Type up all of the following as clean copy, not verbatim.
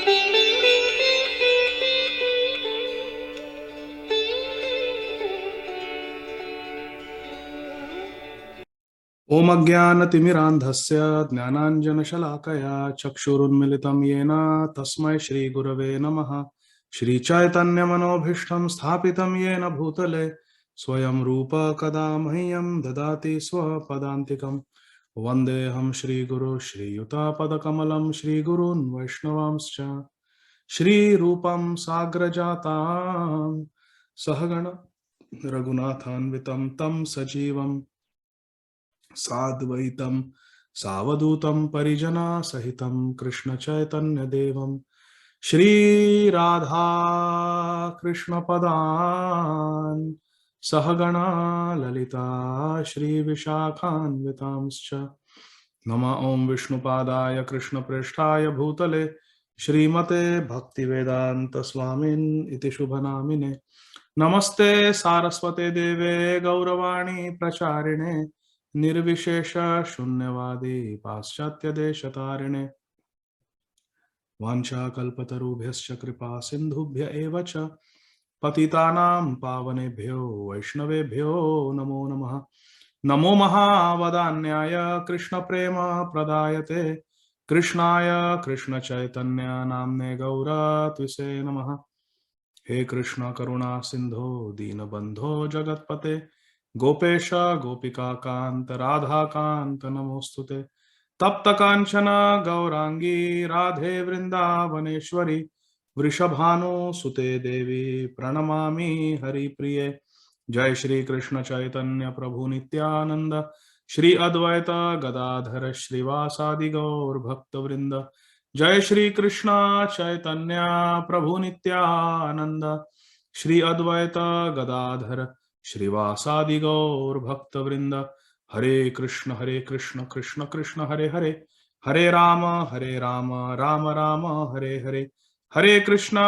ओम अज्ञानतिमिरान्धस्य ज्ञानाञ्जनशलाकया चक्षुरुन्मिलितं येन तस्मै श्रीगुरवे नमः। श्रीचैतन्यमनोभीष्टं स्थापितं येन भूतले स्वयं रूप कदा मह्यं ददाति स्वपदान्तिकं। वन्देऽहं श्रीगुरो श्रीयुतापदकमलं श्रीगुरून् वैष्णवांश्च श्रीरूपं साग्रजातां सहगण रघुनाथान्वितं तं सजीवं साद्वैतं सावधूतं परिजना सहितं कृष्ण चैतन्य देवं श्री राधा कृष्ण पदान् सहगणा ललिता श्री विशाखान्वितांश्च। नमः ओं विष्णुपादाय कृष्णप्रेष्ठाय भूतले श्रीमते भक्तिवेदांत स्वामिन् इति शुभनामिने। नमस्ते सारस्वते देवे गौरवाणी प्रचारिणे निर्विशेष शून्यवादी पाश्चात्य देशतारिणे। वाञ्छाकल्पतरुभ्यश्च कृपा सिन्धुभ्य एव च पतितानां पावनेभ्यो वैष्णवेभ्यो नमो नमः। नमो महावदान्याय कृष्ण प्रेम प्रदायते कृष्णाय कृष्ण चैतन्य नाम्ने गौरत्विषे नमः। हे कृष्ण करुणा सिंधो दीनबंधो जगत्पते गोपेश गोपिका कांत राधा कांत नमोस्तुते। तप्त कांचन गौरांगी राधे वृंदावनेश्वरी वृषभानुसुते देवी प्रणमामि हरिप्रिये। जय श्री कृष्ण चैतन्य प्रभु नित्यानंद श्री अद्वैत गदाधर श्रीवासादि गौर भक्त वृंद। जय श्री कृष्ण चैतन्य प्रभु नित्यानंद श्री अद्वैत गदाधर श्रीवासादि गौर भक्त वृंद। हरे कृष्ण कृष्ण कृष्ण हरे हरे हरे राम राम राम हरे हरे। हरे कृष्ण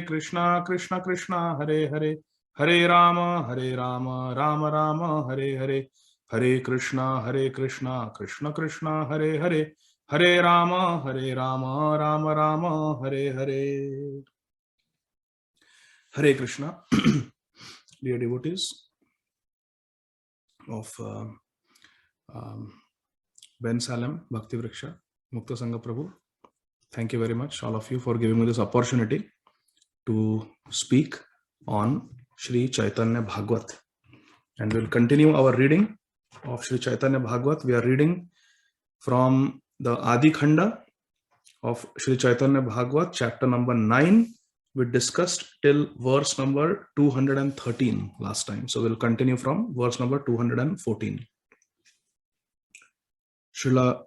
कृष्ण कृष्ण हरे हरे हरे राम राम राम हरे हरे। हरे Krishna Krishna Krishna Hare Hare Hare Ram Ram Ram Hare Hare. Hare Krishna. Dear devotees of Ben Salem Bhakti Vriksha Mukta Sangha Prabhu, thank you very much all of you for giving me this opportunity to speak on Sri Chaitanya Bhagavat. And we'll continue our reading of Sri Chaitanya Bhagavat. We are reading from the Adi Khanda of Sri Chaitanya Bhagavat, chapter number 9. We discussed till verse number 213 last time. So we'll continue from verse number 214. Srila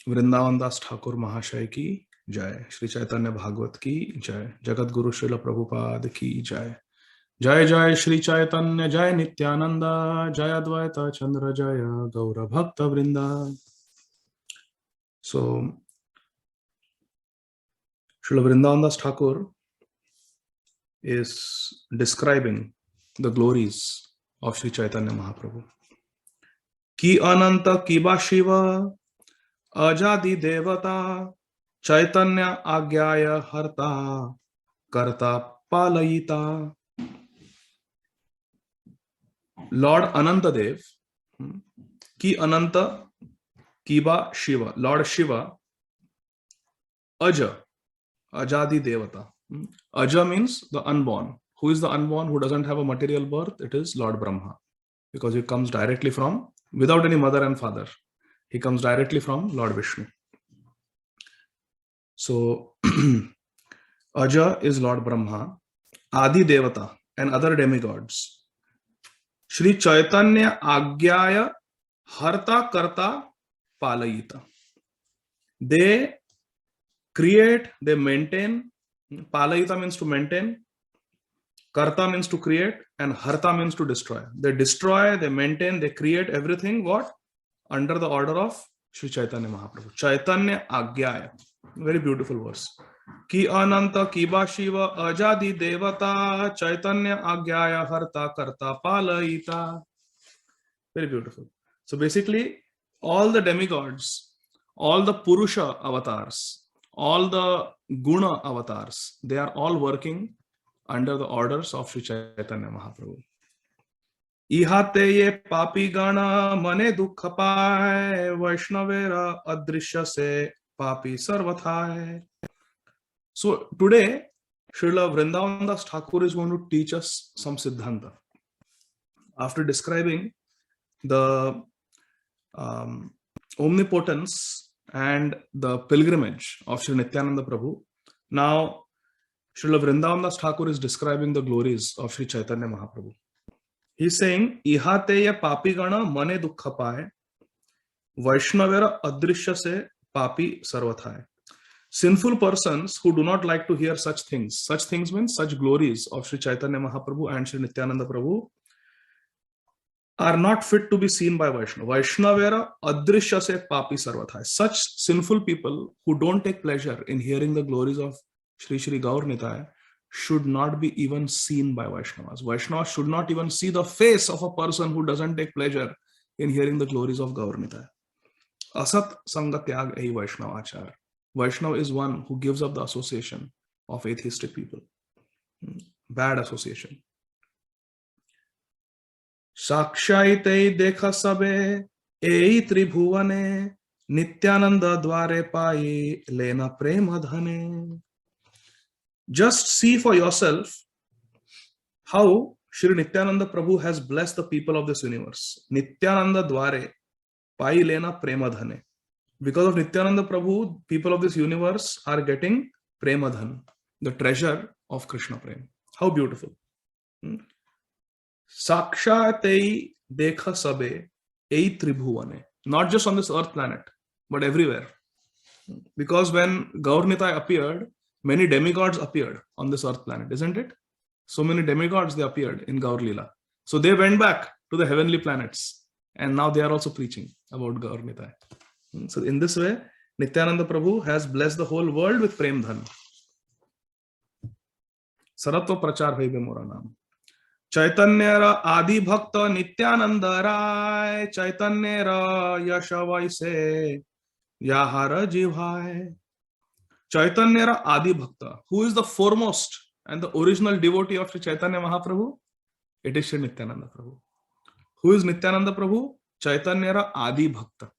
Vrindavan Das Thakur Mahashay ki jai. Sri Chaitanya Bhagavat ki jai. Jagat Guru Srila Prabhupada ki jai. Jai Jai Sri Chaitanya Jai Nityananda Jai Advaita Chandra Jaya Gaura Bhakta Vrinda. So Srila Vrindavan Das Thakur is describing the glories of Sri Chaitanya Mahaprabhu. Ki Ananta Kiba Shiva Ajadi Devata Chaitanya Agyaya Harta Karta Palayita. Lord Anantadev, Ki Ananta Kiba Shiva, Lord Shiva, Aja, Ajadi Devata. Aja means the unborn. Who is the unborn? Who doesn't have a material birth? It is Lord Brahma, because he comes directly from, without any mother and father. He comes directly from Lord Vishnu. So Aja is Lord Brahma, Adi Devata and other demigods. Shri Chaitanya Agyaya Harta Karta Palayita. They create, they maintain. Palayita means to maintain, Karta means to create, and Harta means to destroy. They destroy, they maintain, they create everything what? Under the order of Sri Chaitanya Mahaprabhu. Chaitanya Agyaya. Very beautiful verse. Ki Ananta Kiba Shiva Ajadi Devata Chaitanya Agyaya Harta Karta Palayita. Very beautiful. So basically, all the demigods, all the Purusha avatars, all the Guna avatars, they are all working under the orders of Sri Chaitanya Mahaprabhu. इहाते ये पापी गण मने दुख पाए वैष्णवेर अदृश्य से पापी सर्वथाय. So today, Srila Vrindavan Das Thakur is going to teach us some Siddhanta. After describing the omnipotence and the pilgrimage of Sri Nityananda Prabhu, now Srila Vrindavan Das Thakur is describing the glories of Sri Chaitanya Mahaprabhu. He is saying, Ihate ya papi gana mane dukha paye, Vaishnavera adrishya se papi sarvathaye. Sinful persons who do not like to hear such things means such glories of Sri Chaitanya Mahaprabhu and Sri Nityananda Prabhu, are not fit to be seen by Vaishnava. Vaishnavera adrishya se papi sarvathaye. Such sinful people who don't take pleasure in hearing the glories of Sri Sri Gaur Nitai should not be even seen by Vaishnavas. Vaishnavas should not even see the face of a person who doesn't take pleasure in hearing the glories of Gaur Nitai. Asat Sanga Tyag Ehi Vaishnava Achar. Vaishnava is one who gives up the association of atheistic people. Bad association. Sakshaite dekha sabe ei tribhuvane Nityananda dware pai lena prema dhane. Just see for yourself how Shri Nityananda Prabhu has blessed the people of this universe. Nityananda dware pai lena prema dhane. Because of Nityananda Prabhu, people of this universe are getting prema dhan, the treasure of Krishna Prem. How beautiful. Sakshatei dekha sabe ei tribhuvane. Not just on this earth planet, but everywhere. Because when Gaur Nitai appeared, many demigods appeared on this earth planet, isn't it? So many demigods, they appeared in Gaur Leela. So they went back to the heavenly planets. And now they are also preaching about Gaur Nitai. So in this way, Nityananda Prabhu has blessed the whole world with Prem Dhan. Saratva Prachar Bhaibe Mora Naam. Chaitanyara Adi Bhakta Nityananda Rai Chaitanyara Yashavai Se Yahara Jivhai. Chaitanyara Adi Bhakta. Who is the foremost and the original devotee of Sri Chaitanya Mahaprabhu? It is Sri Nityananda Prabhu. Who is Nityananda Prabhu? Chaitanyara Adi Bhakta.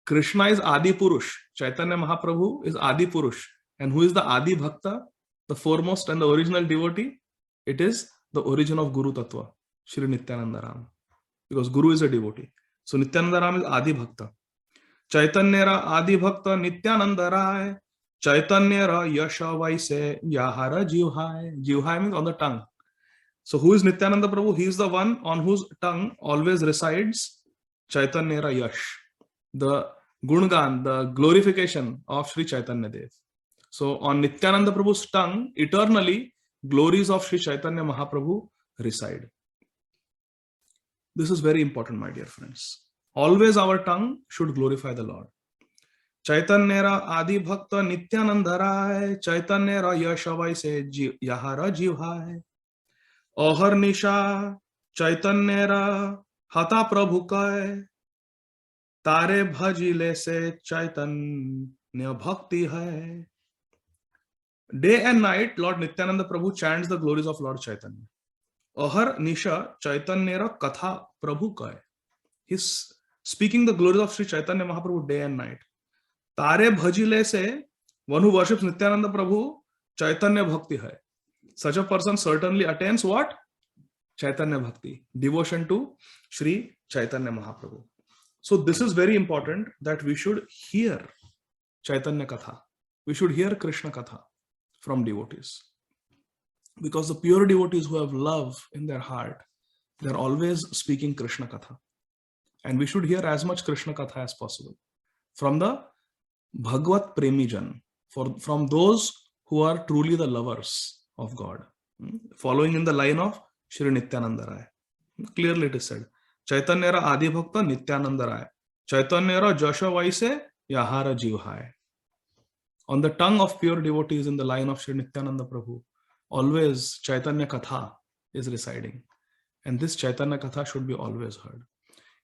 Krishna is Adi Purush. Chaitanya Mahaprabhu is Adi Purush. And who is the Adi Bhakta? The foremost and the original devotee? It is the origin of Guru Tattva, Shri Nityananda Ram. Because Guru is a devotee. So Nityananda Ram is Adi Bhakta. Chaitanyara Adi Bhakta Nityananda Rai. Chaitanyara Yasha Vaise Yahara Jivhai. Jivhai means on the tongue. So who is Nityananda Prabhu? He is the one on whose tongue always resides Chaitanyara Yash. The Gungan, the glorification of Sri Chaitanya Dev. So on Nityananda Prabhu's tongue, eternally, glories of Sri Chaitanya Mahaprabhu reside. This is very important, my dear friends. Always our tongue should glorify the Lord. Chaitanyara Adi Bhakta Nityananda Rai, Chaitanyara Yashavai Se Yahara Jivhai. Ohar Nisha Chaitanyara Hata Prabhu Kai. Tare bhajile se Chaitanya Bhakti hai. Day and night, Lord Nityananda Prabhu chants the glories of Lord Chaitanya. Ahar Nisha Chaitanyera Katha Prabhu Kai. He's speaking the glories of Sri Chaitanya Mahaprabhu day and night. Tare bhajile se, one who worships Nityananda Prabhu, Chaitanya Bhakti hai. Such a person certainly attains what? Chaitanya Bhakti. Devotion to Sri Chaitanya Mahaprabhu. So this is very important that we should hear Chaitanya Katha. We should hear Krishna Katha from devotees. Because the pure devotees who have love in their heart, they are always speaking Krishna Katha. And we should hear as much Krishna Katha as possible. From the Bhagavat Premijan, from those who are truly the lovers of God. Following in the line of Shri Nityananda Rai. Clearly it is said. Chaitanyara Adi Bhakta Nityananda Rai. Chaitanyara Jasha Vaise Yahara Jivhai. On the tongue of pure devotees in the line of Sri Nityananda Prabhu, always Chaitanya Katha is residing. And this Chaitanya Katha should be always heard.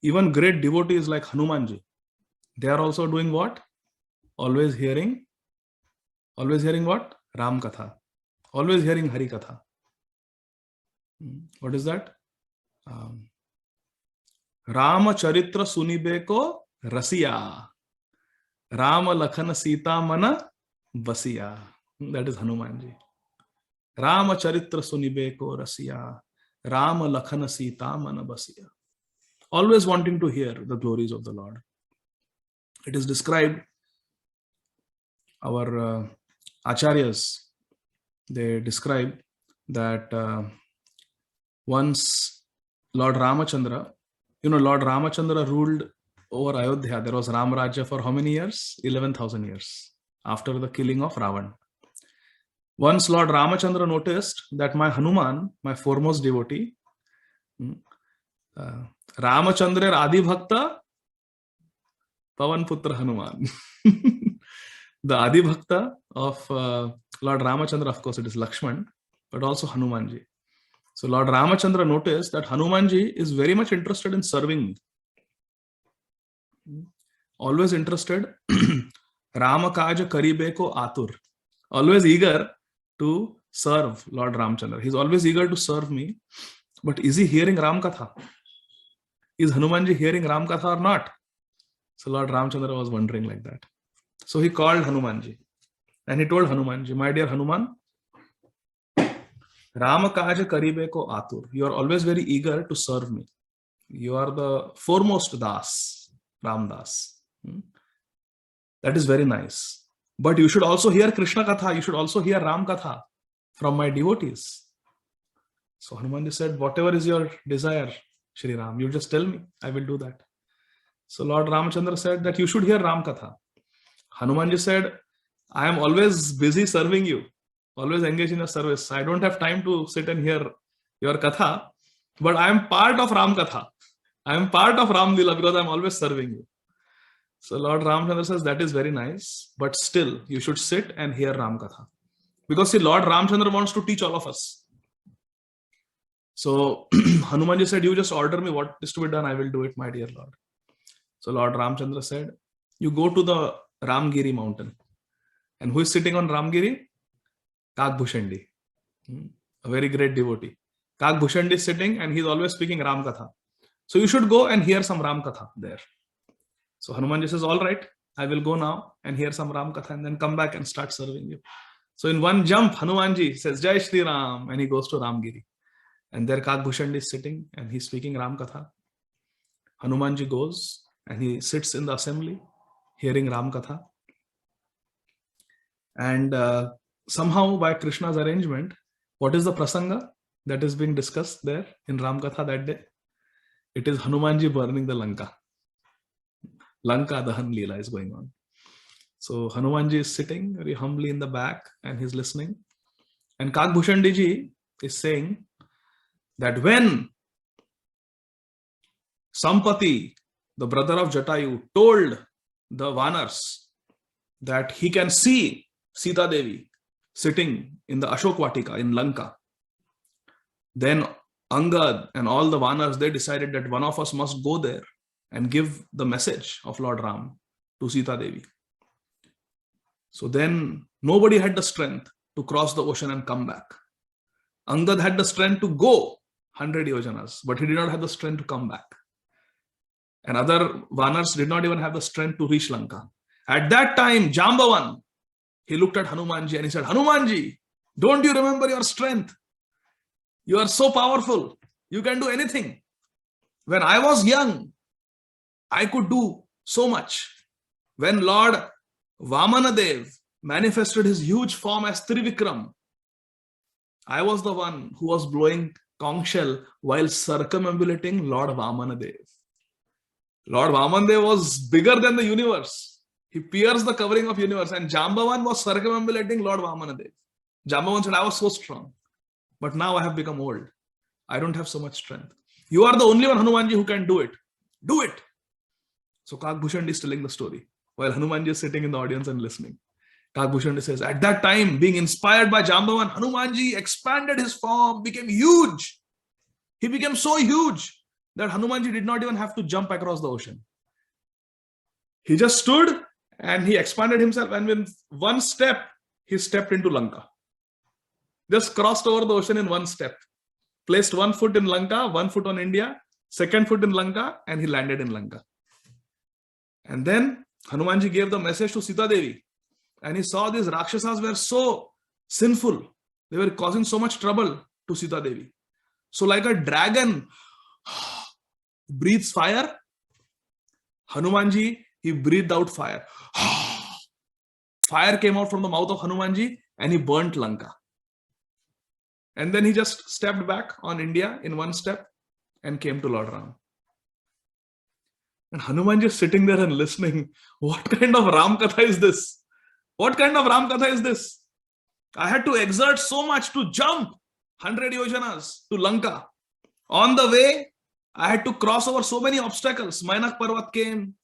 Even great devotees like Hanumanji, they are also doing what? always hearing what? Ram Katha. Always hearing Hari Katha. What is that? Rama Charitra Sunibe ko Rasiya. Rama Lakhana Sita Mana Basiya. That is Hanumanji. Rama Charitra Sunibe ko Rasiya. Rama Lakhana Sita Mana Basiya. Always wanting to hear the glories of the Lord. It is described, our acharyas, they describe that once Lord Ramachandra, Lord Ramachandra ruled over Ayodhya. There was Ram Rajya for how many years? 11,000 years after the killing of Ravan. Once Lord Ramachandra noticed that my Hanuman, my foremost devotee, Ramachandra Adi Bhakta, Pavan Putra Hanuman. The Adi Bhakta of Lord Ramachandra, of course, it is Lakshman, but also Hanumanji. So Lord Ramachandra noticed that Hanumanji is very much interested in serving me. Always interested. Rama Kaja Karibe ko Atur. Always eager to serve Lord Ramachandra. He's always eager to serve me. But is he hearing Ram Katha? Is Hanumanji hearing Ram Katha or not? So Lord Ramachandra was wondering like that. So he called Hanumanji and he told Hanumanji, my dear Hanuman, Rama Kaja Karibe ko Atur. You are always very eager to serve me. You are the foremost Das, Ram Das. That is very nice. But you should also hear Krishna Katha. You should also hear Ram Katha from my devotees. So Hanumanji said, whatever is your desire, Shri Ram, you just tell me. I will do that. So Lord Ramachandra said that you should hear Ram Katha. Hanumanji said, I am always busy serving you, always engaged in your service. I don't have time to sit and hear your Katha, but I am part of Ram Katha. I am part of Ram Lila because I am always serving you. So Lord Ramachandra says, that is very nice, but still you should sit and hear Ram Katha. Because see, Lord Ramachandra wants to teach all of us. So Hanumanji said, you just order me what is to be done, I will do it, my dear Lord. So Lord Ramachandra said, you go to the Ramgiri mountain. And who is sitting on Ramgiri? Kagbhushandi, a very great devotee. Kagbhushandi is sitting and he is always speaking Ram Katha. So you should go and hear some Ram Katha there. So Hanumanji says, all right, I will go now and hear some Ram Katha and then come back and start serving you. So in one jump, Hanumanji says, Jai Shri Ram, and he goes to Ramgiri. And there Kagbhushandi is sitting and he's speaking Ram Katha. Hanumanji goes and he sits in the assembly hearing Ram Katha. And somehow by Krishna's arrangement, what is the prasanga that is being discussed there in Ram Katha that day? It is Hanumanji burning the Lanka. Lanka Dahan Leela is going on. So Hanumanji is sitting very humbly in the back and he's listening. And Kagbhushandi ji is saying that when Sampati, the brother of Jatayu, told the Vanars that he can see Sita Devi sitting in the Ashok Vatika in Lanka, then Angad and all the Vanars, they decided that one of us must go there and give the message of Lord Ram to Sita Devi. So then nobody had the strength to cross the ocean and come back. Angad had the strength to go 100 yojanas, but he did not have the strength to come back. And other Vanars did not even have the strength to reach Lanka. At that time, Jambavan, he looked at Hanumanji and he said, Hanumanji, don't you remember your strength? You are so powerful. You can do anything. When I was young, I could do so much. When Lord Vamanadev manifested his huge form as Trivikram, I was the one who was blowing conch shell while circumambulating Lord Vamanadev. Lord Vamanadev was bigger than the universe. He pierced the covering of universe, and Jambavan was circumambulating Lord Vamanadev. Jambavan said, I was so strong, but now I have become old. I don't have so much strength. You are the only one, Hanumanji, who can do it. Do it. So Kagbhushandi is telling the story while Hanumanji is sitting in the audience and listening. Kagbhushandi says, at that time, being inspired by Jambavan, Hanumanji expanded his form, became huge. He became so huge that Hanumanji did not even have to jump across the ocean. He just stood and he expanded himself, and with one step, he stepped into Lanka. Just crossed over the ocean in one step. Placed one foot in Lanka, one foot on India, second foot in Lanka, and he landed in Lanka. And then Hanumanji gave the message to Sita Devi, and he saw these Rakshasas were so sinful. They were causing so much trouble to Sita Devi. So like a dragon breathes fire, Hanumanji, he breathed out fire. Fire came out from the mouth of Hanumanji and he burnt Lanka. And then he just stepped back on India in one step and came to Lord Ram. And Hanuman just sitting there and listening. What kind of Ram Katha is this? What kind of Ram Katha is this? I had to exert so much to jump 100 yojanas to Lanka. On the way, I had to cross over so many obstacles. Mainak Parvat came,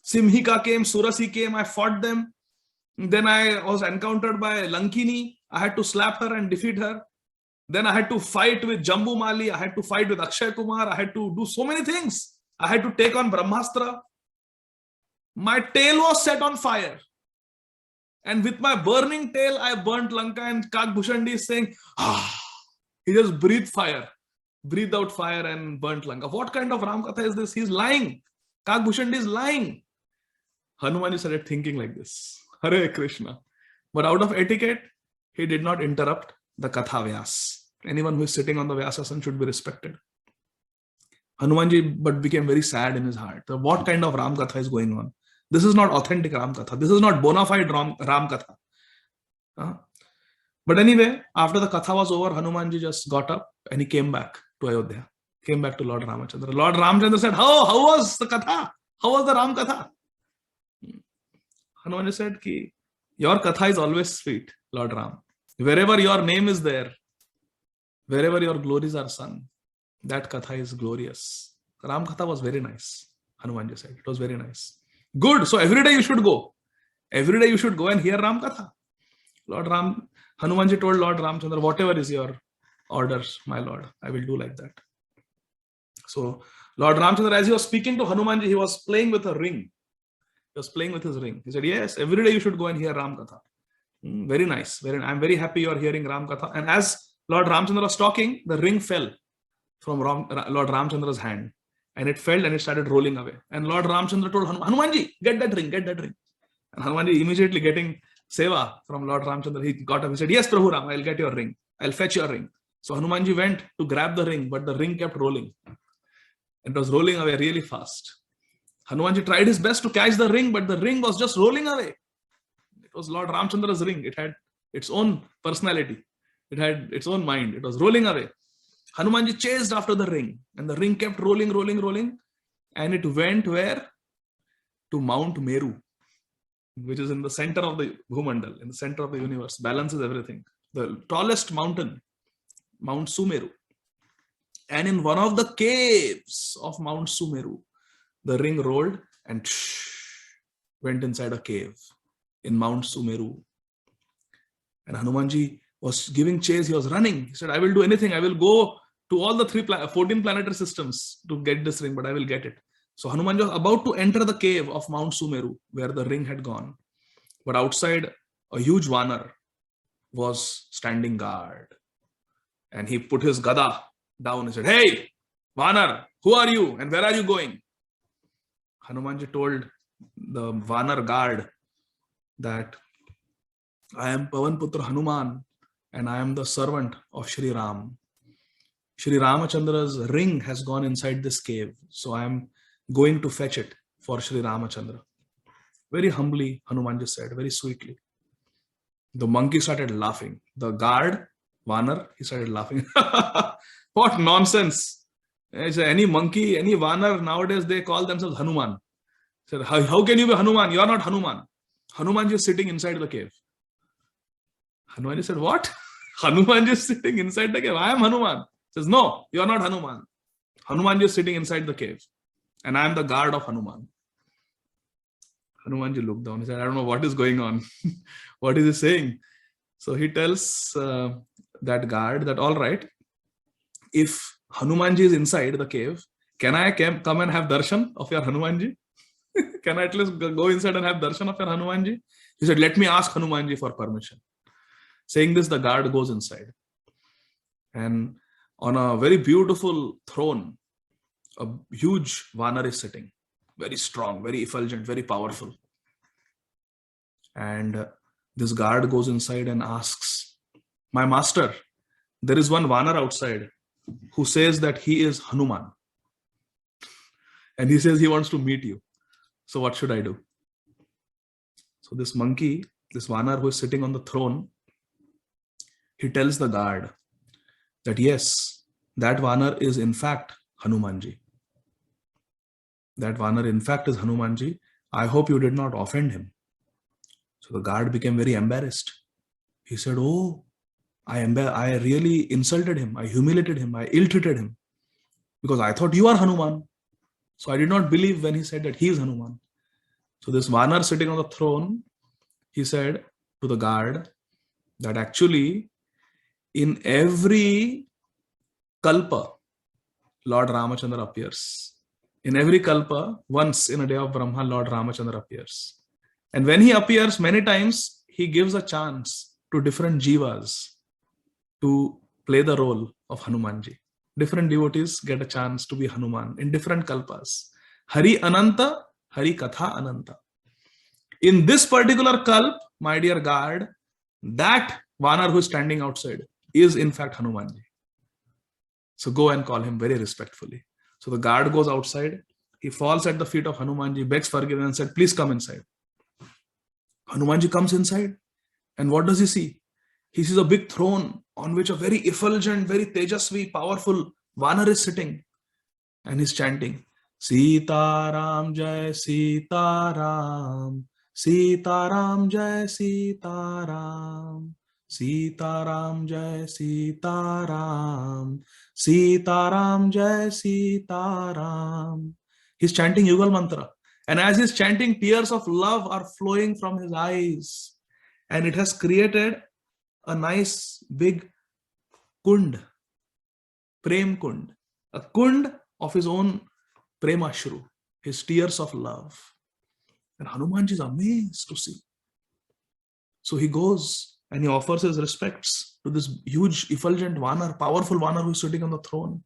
Simhika came, Surasi came, I fought them. Then I was encountered by Lankini. I had to slap her and defeat her. Then I had to fight with Jambu Mali. I had to fight with Akshay Kumar. I had to do so many things. I had to take on Brahmastra. My tail was set on fire. And with my burning tail, I burnt Lanka, and Kakbhushandi is saying, he just breathed fire. Breathed out fire and burnt Lanka. What kind of Ram Katha is this? He's lying. Kakbhushandi is lying. Hanuman started thinking like this. Hare Krishna. But out of etiquette, he did not interrupt the Katha Vyas. Anyone who is sitting on the Vyasasan should be respected. Hanumanji but became very sad in his heart. So what kind of Ram Katha is going on? This is not authentic Ram Katha. This is not bona fide Ram Katha. But anyway, after the Katha was over, Hanumanji just got up and he came back to Ayodhya. Came back to Lord Ramachandra. Lord Ramachandra said, how was the Katha? How was the Ram Katha? Hanumanji said, your Katha is always sweet, Lord Ram. Wherever your name is there, wherever your glories are sung, that Katha is glorious. Ram Katha was very nice, Hanumanji said. It was very nice. Good. So every day you should go. Every day you should go and hear Ram Katha. Hanumanji told Lord Ramchandra, whatever is your orders, my Lord, I will do like that. So Lord Ramchandra, as he was speaking to Hanumanji, he was playing with a ring. He was playing with his ring. He said, yes, every day you should go and hear Ram Katha. Very nice. I'm very happy you are hearing Ram Katha. And as Lord Ramchandra was talking, the ring fell from Lord Ramchandra's hand. And it fell and it started rolling away. And Lord Ramchandra told Hanumanji, get that ring, get that ring. And Hanumanji immediately getting seva from Lord Ramchandra, he got up. He said, yes, Prabhu Ram, I'll get your ring. I'll fetch your ring. So Hanumanji went to grab the ring, but the ring kept rolling. It was rolling away really fast. Hanumanji tried his best to catch the ring, but the ring was just rolling away. It was Lord Ramchandra's ring. It had its own personality. It had its own mind. It was rolling away. Hanumanji chased after the ring, and the ring kept rolling, rolling, rolling. And it went where? To Mount Meru, which is in the center of the Bhumandal, in the center of the universe, balances everything. The tallest mountain, Mount Sumeru. And in one of the caves of Mount Sumeru, the ring rolled and went inside a cave in Mount Sumeru. And Hanumanji was giving chase. He was running. He said, I will do anything. I will go to all the 14 planetary systems to get this ring, but I will get it. So Hanuman was about to enter the cave of Mount Sumeru, where the ring had gone. But outside, a huge Vanar was standing guard. And he put his Gada down and said, hey, Vanar, who are you and where are you going? Hanumanji told the Vanar guard that I am Pavanputra Hanuman and I am the servant of Shri Ram. Shri Ramachandra's ring has gone inside this cave. So I am going to fetch it for Shri Ramachandra. Very humbly, Hanumanji said, very sweetly. The monkey started laughing. The guard, Vanar, he started laughing. What nonsense. Any monkey, any Vanar, nowadays they call themselves Hanuman. He said, how can you be Hanuman? You are not Hanuman. Hanuman is sitting inside the cave. Hanuman said, what? Hanuman is sitting inside the cave. I am Hanuman. He says, no, you are not Hanuman. Hanuman is sitting inside the cave. And I am the guard of Hanuman. Hanumanji looked down. He said, I don't know what is going on. What is he saying? So he tells that guard that, all right, if Hanumanji is inside the cave, can I come and have darshan of your Hanumanji? Can I at least go inside and have darshan of your Hanumanji? He said, let me ask Hanumanji for permission. Saying this, the guard goes inside. And on a very beautiful throne, a huge Vanar is sitting. Very strong, very effulgent, very powerful. And this guard goes inside and asks, my master, there is one Vanar outside who says that he is Hanuman. And he says he wants to meet you. So what should I do? So this monkey, this Vanar who is sitting on the throne, he tells the guard that yes, that Vanar is in fact Hanumanji. That Vanar in fact is Hanumanji. I hope you did not offend him. So the guard became very embarrassed. He said, oh, I really insulted him. I humiliated him. I ill-treated him. Because I thought you are Hanuman. So I did not believe when he said that he is Hanuman. So this Vanar sitting on the throne, he said to the guard that actually in every kalpa, Lord Ramachandra appears. In every kalpa, once in a day of Brahma, Lord Ramachandra appears. And when he appears many times, he gives a chance to different jivas to play the role of Hanumanji. Different devotees get a chance to be Hanuman in different kalpas. Hari Ananta, Hari Katha Ananta. In this particular kalp, my dear guard, that Vanar who is standing outside is in fact Hanumanji. So go and call him very respectfully. So the guard goes outside. He falls at the feet of Hanumanji, begs forgiveness and said, please come inside. Hanumanji comes inside. And what does he see? He sees a big throne on which a very effulgent, very tejasvi, powerful Vanar is sitting. And he's chanting, Sita Ram Jai Sita Ram, Sita Ram Jai Sita Ram, Sita Ram Jai Sita Ram, Sita Ram Jai Sita Ram. He's chanting Yugal Mantra. And as he's chanting, tears of love are flowing from his eyes. And it has created a nice big kund, prem kund, a kund of his own premashru, his tears of love. And Hanumanji is amazed to see. So he goes and he offers his respects to this huge, effulgent Vanar, powerful Vanar who is sitting on the throne.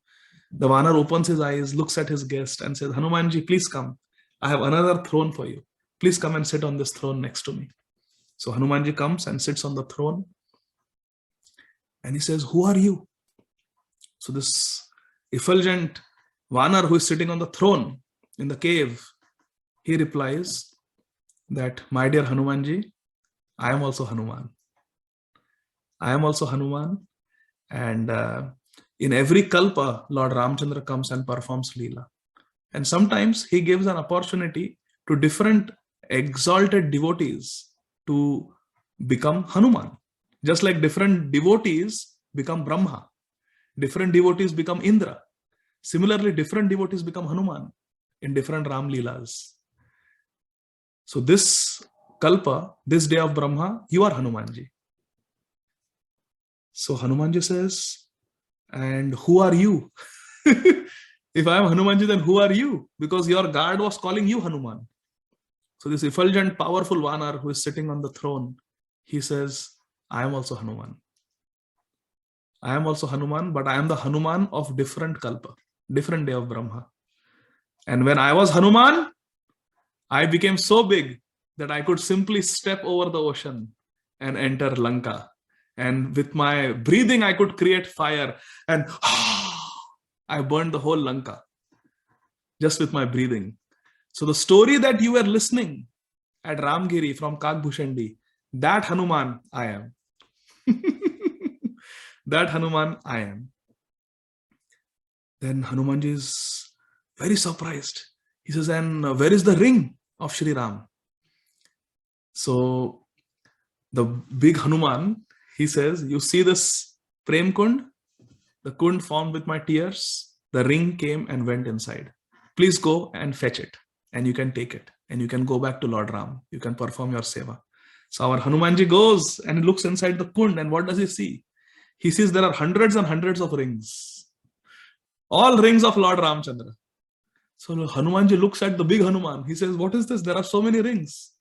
The Vanar opens his eyes, looks at his guest and says, Hanumanji, please come. I have another throne for you. Please come and sit on this throne next to me. So Hanumanji comes and sits on the throne. And he says, who are you? So this effulgent Vanar who is sitting on the throne in the cave, he replies that, my dear Hanumanji, I am also Hanuman. I am also Hanuman. And in every kalpa, Lord Ramchandra comes and performs Leela. And sometimes he gives an opportunity to different exalted devotees to become Hanuman. Just like different devotees become Brahma, different devotees become Indra. Similarly, different devotees become Hanuman in different Ram Leelas. So this Kalpa, this day of Brahma, you are Hanumanji. So Hanumanji says, and who are you? If I am Hanumanji, then who are you? Because your guard was calling you Hanuman. So this effulgent, powerful Vanar who is sitting on the throne, he says, I am also Hanuman. I am also Hanuman, but I am the Hanuman of different Kalpa, different day of Brahma. And when I was Hanuman, I became so big that I could simply step over the ocean and enter Lanka. And with my breathing, I could create fire. And I burned the whole Lanka just with my breathing. So the story that you were listening at Ramgiri from Kakbhushandi, that Hanuman I am. That Hanuman I am. Then Hanumanji is very surprised. He says, and where is the ring of Shri Ram? So the big Hanuman, he says, you see this Prem Kund? The Kund formed with my tears. The ring came and went inside. Please go and fetch it. And you can take it. And you can go back to Lord Ram. You can perform your seva. So our Hanumanji goes and looks inside the Kund. And what does he see? He sees there are hundreds and hundreds of rings. All rings of Lord Ramchandra. So Hanumanji looks at the big Hanuman. He says, what is this? There are so many rings.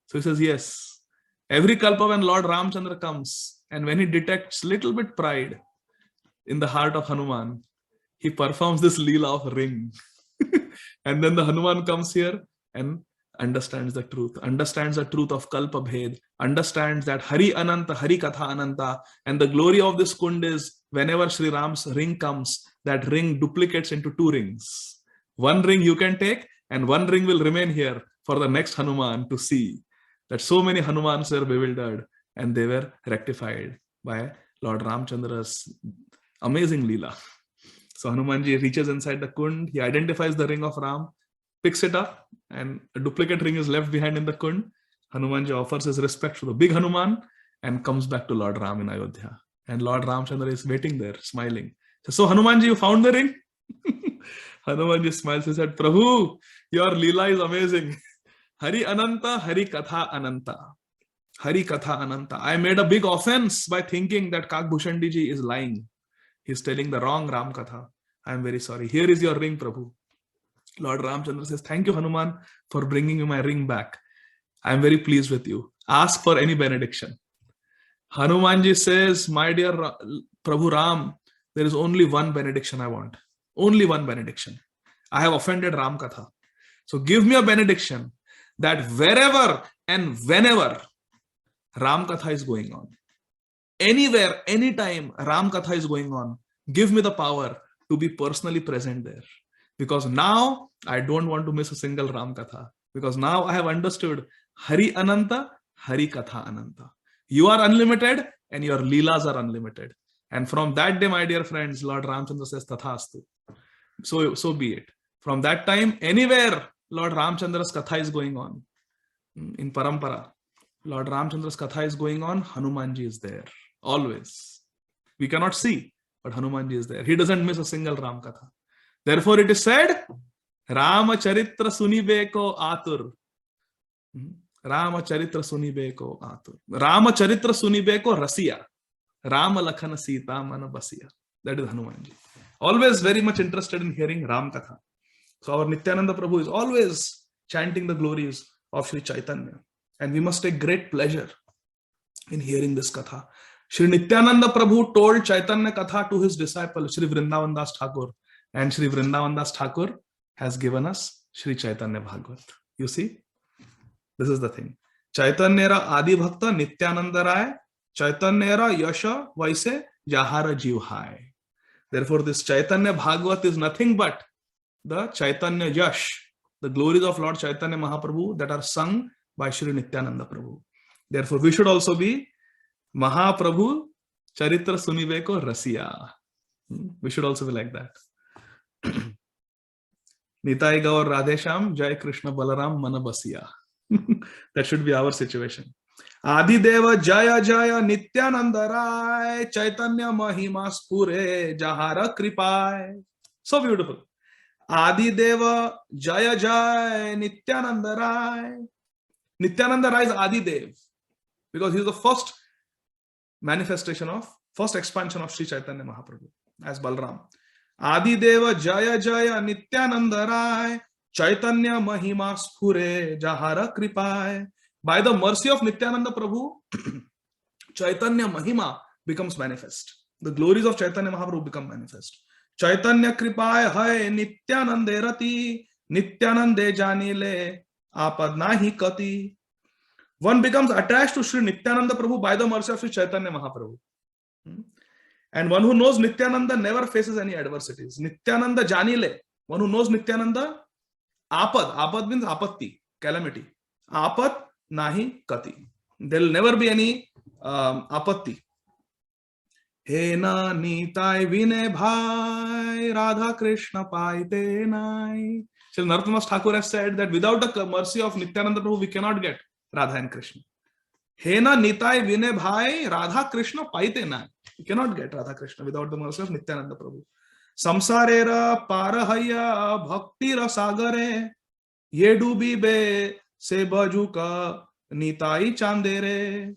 So he says, yes. Every Kalpa when Lord Ramchandra comes, and when he detects little bit pride in the heart of Hanuman, he performs this Leela of ring. And then the Hanuman comes here and understands the truth of Kalpa Bhed, understands that Hari Ananta, Hari Katha Ananta, and the glory of this Kund is whenever Sri Ram's ring comes, that ring duplicates into two rings. One ring you can take, and one ring will remain here for the next Hanuman to see. That so many Hanumans were bewildered and they were rectified by Lord Ramchandra's amazing Leela. So Hanumanji reaches inside the Kund, he identifies the ring of Ram, picks it up, and a duplicate ring is left behind in the Kund. Hanumanji offers his respect to the big Hanuman and comes back to Lord Ram in Ayodhya. And Lord Ramchandra is waiting there, smiling. So Hanumanji, you found the ring? Hanumanji smiles, he said, Prabhu, your Leela is amazing. Hari Ananta, Hari Katha Ananta. Hari Katha Ananta. I made a big offense by thinking that Kakbhushan ji is lying. He's telling the wrong Ram Katha. I am very sorry. Here is your ring, Prabhu. Lord Ramchandra says, thank you, Hanuman, for bringing me my ring back. I am very pleased with you. Ask for any benediction. Hanumanji says, my dear Prabhu Ram, there is only one benediction I want. Only one benediction. I have offended Ram Katha. So give me a benediction that wherever and whenever Ram Katha is going on, anywhere, anytime Ram Katha is going on, give me the power to be personally present there. Because now I don't want to miss a single Ram Katha. Because now I have understood Hari Ananta, Hari Katha Ananta. You are unlimited and your Leelas are unlimited. And from that day, my dear friends, Lord Ramchandra says, Tathastu. So be it. From that time, anywhere Lord Ramchandra's Katha is going on, in Parampara, Lord Ramchandra's Katha is going on, Hanumanji is there. Always. We cannot see, but Hanumanji is there. He doesn't miss a single Ram Katha. Therefore, it is said, Rama Charitra Sunibeko Atur. Rama Charitra Sunibeko Atur. Rama Charitra Sunibeko Rasiya. Rama Lakhana Sita Mana Basiya. That is Hanumanji. Always very much interested in hearing Ram Katha. So our Nityananda Prabhu is always chanting the glories of Sri Chaitanya. And we must take great pleasure in hearing this Katha. Sri Nityananda Prabhu told Chaitanya Katha to his disciple, Sri Vrindavan Das Thakur. And Sri Vrindavan Das Thakur has given us Sri Chaitanya Bhagavat. You see? This is the thing. Chaitanyara Adi Bhakta Nityananda Rai, Chaitanyara Yasha Vaise Jahara Jiv Hai. Therefore, this Chaitanya Bhagavat is nothing but the Chaitanya Yash, the glories of Lord Chaitanya Mahaprabhu that are sung by Sri Nityananda Prabhu. Therefore, we should also be Mahaprabhu Charitra Sunibeko Rasiya. We should also be like that. Nitai Gaur Radhesham Jai Krishna Balaram Manabasiya. That should be our situation. Adi Deva Jaya Jaya Nityananda Rai Chaitanya Mahima Spure Jahara Kripai. So beautiful. Adi Deva Jaya Jaya Nityananda Rai. Nityananda Rai is Adi Dev because he is the first manifestation of, first expansion of Sri Chaitanya Mahaprabhu as Balram. Adi Deva Jaya Jaya Nityananda Rai Chaitanya Mahima Sphure Jahara Kripai. By the mercy of Nityananda Prabhu, Chaitanya Mahima becomes manifest. The glories of Chaitanya Mahaprabhu become manifest. Chaitanya Kripai Hai Nityanande Rati Nityanande Janile Apad Nahi Kati. One becomes attached to Sri Nityananda Prabhu by the mercy of Sri Chaitanya Mahaprabhu. And one who knows Nityananda never faces any adversities. Nityananda Janile. One who knows Nityananda, Apad. Apad means apatti, calamity. Apad nahi kati. There will never be any apatti. He na nitai vine bhai Radha Krishna paite nai. So Narottam Thakur has said that without the mercy of Nityananda Prabhu, we cannot get Radha and Krishna. He na nitai vine bhai Radha Krishna paite nai. You cannot get Radha Krishna without the mercy of Nityananda Prabhu. Samsarera parahaya bhakti rasagare ye dubi be se bajuka nitai chandere.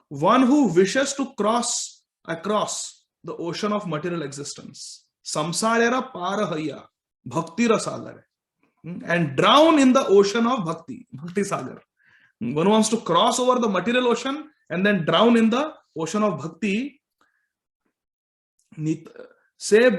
One who wishes to cross across the ocean of material existence. Samsarera parahaya bhakti rasagare. and drown in the ocean of Bhakti Sagar. One wants to cross over the material ocean and then drown in the ocean of Bhakti. Say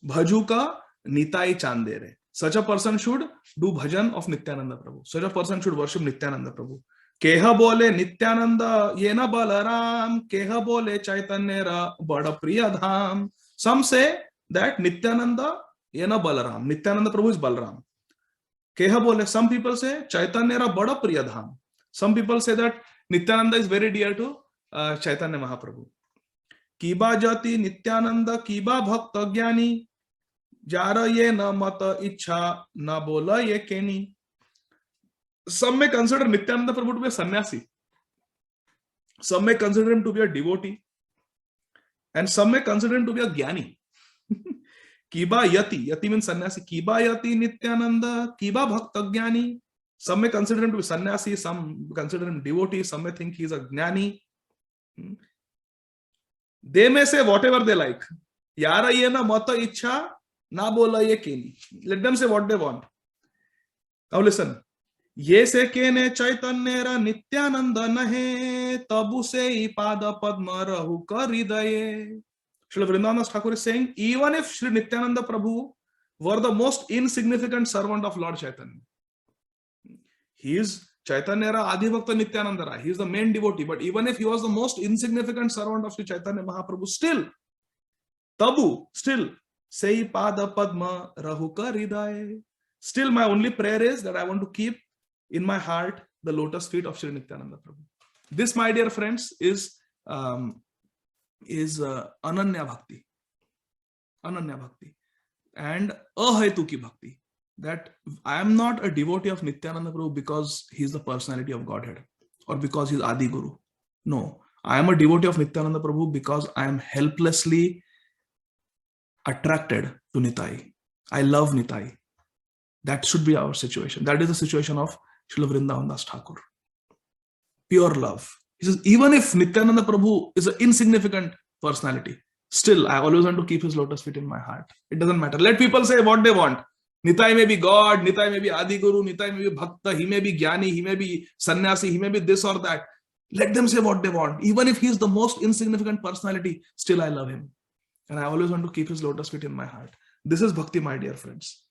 Bhajuka Nitai Chandere. Such a person should do bhajan of Nityananda Prabhu. Such a person should worship Nityananda Prabhu. Keha bole Nityananda yena balaram, keha bole Chaitanya ra bada priya dham. Some say that Nityananda yena balaram. Nityananda Prabhu is Balaram. Keha bole, some people say Chaitanya ra bada priya dham. Some people say that Nityananda is very dear to Chaitanya Mahaprabhu. Kiba jati Nityananda, kiba bhakta jnani, jara ye na mata ichha, na bola ye keni. Some may consider Nityananda Prabhu to be a sannyasi. Some may consider him to be a devotee. And some may consider him to be a jnani. Kiba yati, yati means sannyasi. Kiba yati Nityananda, kiba bhakta jnani. Some may consider him to be sannyasi, some consider him devotee, some may think he is a jnani. They may say whatever they like. Yara ye na mata ichha, na bola ye keni. Let them say what they want. Now listen. Ye se kene Chaitanya ra Nityananda nahe, tabu se pada padma rahu ka hridaye. Srila Vrindavan Thakur is saying, even if Sri Nityananda Prabhu were the most insignificant servant of Lord Chaitanya, he is Chaitanya ra Adi Bhakta Nityananda ra, he is the main devotee, but even if he was the most insignificant servant of Sri Chaitanya Mahaprabhu, still, tabu, still, sei pada padma rahu ka hridaye. Still, my only prayer is that I want to keep in my heart the lotus feet of Sri Nityananda Prabhu. This, my dear friends, is Ananya Bhakti. Ananya Bhakti. And Ahetuki Bhakti. That I am not a devotee of Nityananda Prabhu because he is the personality of Godhead or because he is Adi Guru. No, I am a devotee of Nityananda Prabhu because I am helplessly attracted to Nitai. I love Nitai. That should be our situation. That is the situation of Srila Vrindavan Das Thakur. Pure love. He says, even if Nityananda Prabhu is an insignificant personality, still I always want to keep his lotus feet in my heart. It doesn't matter. Let people say what they want. Nitai may be God, Nitai may be Adi Guru, Nitai may be Bhakta, he may be Jnani, he may be Sannyasi, he may be this or that. Let them say what they want. Even if he is the most insignificant personality, still I love him. And I always want to keep his lotus feet in my heart. This is Bhakti, my dear friends.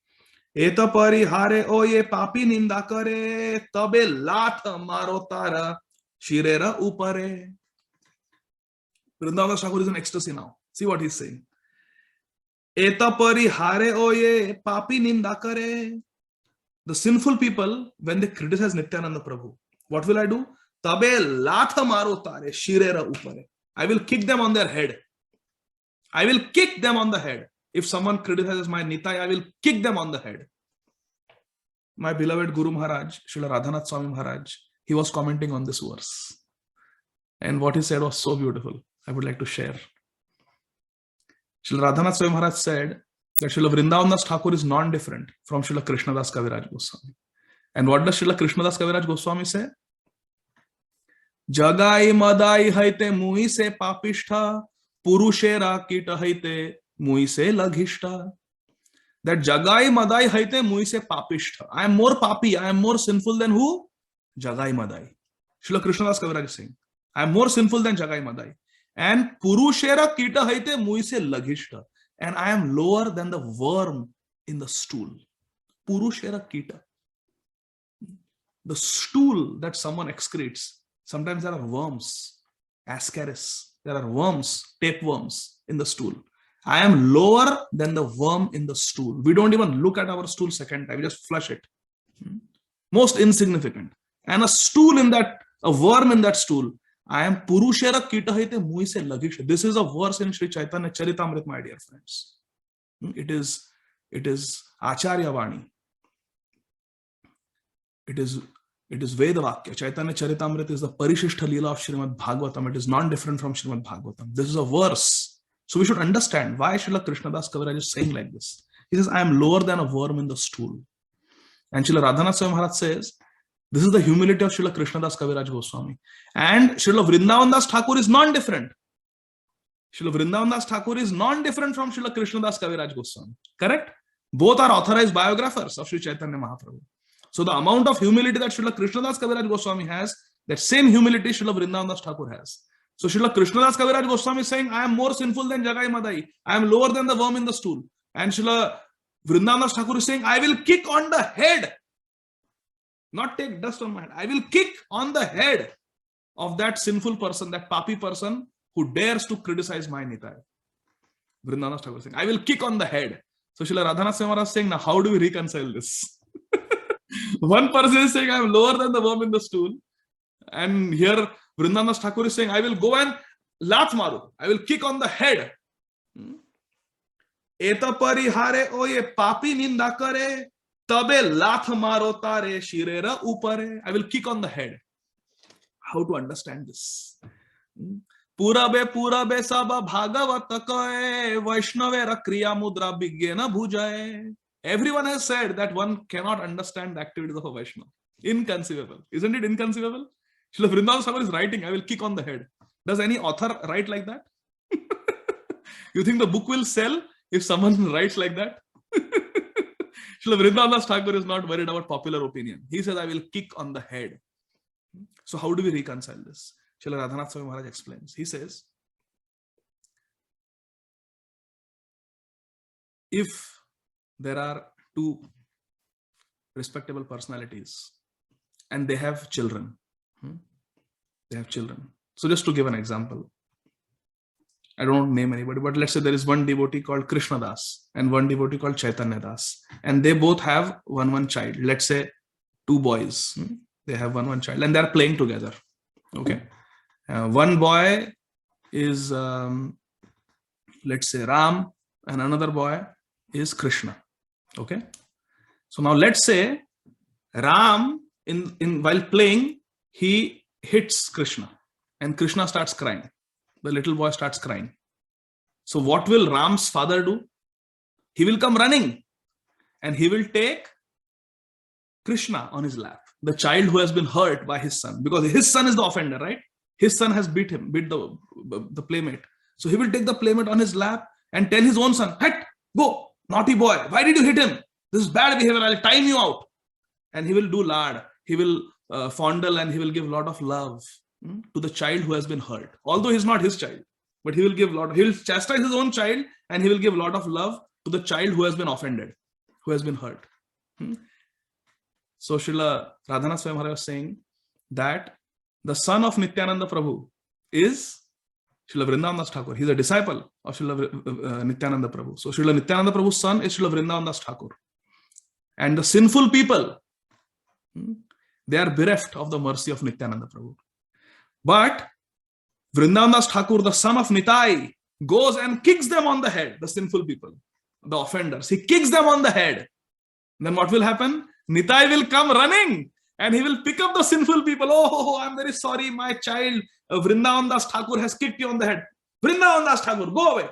Eta parihare o ye papi ninda kare, tabe latha maro tara, shirera upare. Vrindavan Thakur is in ecstasy now. See what he's saying. Eta parihare o ye papi ninda kare. The sinful people, when they criticize Nityananda Prabhu, what will I do? Tabe latha maro tare, shirera upare. I will kick them on their head. I will kick them on the head. If someone criticizes my Nitai, I will kick them on the head. My beloved Guru Maharaj, Srila Radhanath Swami Maharaj, he was commenting on this verse. And what he said was so beautiful. I would like to share. Srila Radhanath Swami Maharaj said that Srila Vrindavan Das Thakur is non-different from Srila Krishnadas Kaviraj Goswami. And what does Srila Krishnadas Kaviraj Goswami say? Jagai madai haite mui se papishtha, purushera kita haite mui se laghishta. That Jagai Madai haite mui se papishtha. I am more papi, I am more sinful than who? Jagai Madai. Srila Krishnadas Kaviraj is saying, I am more sinful than Jagai Madai. And Purushera kita haite mui se laghishta. And I am lower than the worm in the stool. Purushera kita. The stool that someone excretes. Sometimes there are worms, ascaris. There are worms, tapeworms in the stool. I am lower than the worm in the stool. We don't even look at our stool second time. We just flush it. Most insignificant. And a worm in that stool. I am Purushera Kitahite Muise Lagish. This is a verse in Sri Chaitanya Charitamrita, my dear friends. It is Acharya Vani. It is Vedavakya. Chaitanya Charitamrita is the Parishishta Leela of Srimad Bhagavatam. It is non-different from Srimad Bhagavatam. This is a verse. So we should understand why Srila Krishnadas Kaviraj is saying like this. He says, I am lower than a worm in the stool. And Srila Radhanath Swami Maharaj says, this is the humility of Srila Krishnadas Kaviraj Goswami. And Srila Vrindavan Das Thakur is non-different. Srila Vrindavan Das Thakur is non-different from Srila Krishnadas Kaviraj Goswami. Correct? Both are authorized biographers of Sri Chaitanya Mahaprabhu. So the amount of humility that Srila Krishnadas Kaviraj Goswami has, that same humility Srila Vrindavan Das Thakur has. So Srila Krishnadas Kaviraj Goswami is saying, I am more sinful than Jagai Madai. I am lower than the worm in the stool. And Srila Vrindavan Das Thakur is saying, I will kick on the head. Not take dust on my head. I will kick on the head of that sinful person, that papi person who dares to criticize my Nitai. Vrindavan Das Thakur is saying, I will kick on the head. So Srila Radhanath Swami Maharaj is saying, now how do we reconcile this? One person is saying, I am lower than the worm in the stool. And here Vrindavan Das Thakur is saying, I will go and lath maru. I will kick on the head. Eta parihare o ye papi ninda kare, tabe lath maro tare shirera upare. I will kick on the head. How to understand this? Purabe saba bhagavat kae, Vaishnavera kriya mudra bigyena bhujaye. Everyone has said that one cannot understand the activities of a Vaishnava. Inconceivable. Isn't it inconceivable? Srila Vrindavan Thakur is writing, I will kick on the head. Does any author write like that? You think the book will sell if someone writes like that? Srila Vrindavan Thakur is not worried about popular opinion. He says, I will kick on the head. So how do we reconcile this? Srila Radhanath Swami Maharaj explains. He says, if there are two respectable personalities and they have children, So just to give an example, I don't name anybody, but let's say there is one devotee called Krishna Das and one devotee called Chaitanya Das, and they both have one child. Let's say two boys. They have one child and they are playing together. Okay. One boy is, let's say Ram, and another boy is Krishna. Okay. So now let's say Ram, while playing, he hits Krishna and Krishna starts crying. The little boy starts crying. So what will Ram's father do? He will come running and he will take Krishna on his lap, the child who has been hurt by his son, because his son is the offender, right? His son has beat the playmate. So he will take the playmate on his lap and tell his own son, "Hey, go, naughty boy, why did you hit him? This is bad behavior, I'll time you out." And he will do lad, he will fondle, and he will give a lot of love to the child who has been hurt. Although he's not his child, but he will chastise his own child and he will give a lot of love to the child who has been offended, who has been hurt. So Srila Radhanath Swami Maharaj was saying that the son of Nityananda Prabhu is Srila Vrindavan Das Thakur. He's a disciple of Srila Nityananda Prabhu. So Srila Nityananda Prabhu's son is Srila Vrindavan Das Thakur. And the sinful people, they are bereft of the mercy of Nityananda Prabhu. But Vrindavan Das Thakur, the son of Nitai, goes and kicks them on the head, the sinful people, the offenders. He kicks them on the head. Then what will happen? Nitai will come running and he will pick up the sinful people. "Oh, I'm very sorry, my child Vrindavan Das Thakur has kicked you on the head. Vrindavan Das Thakur, go away."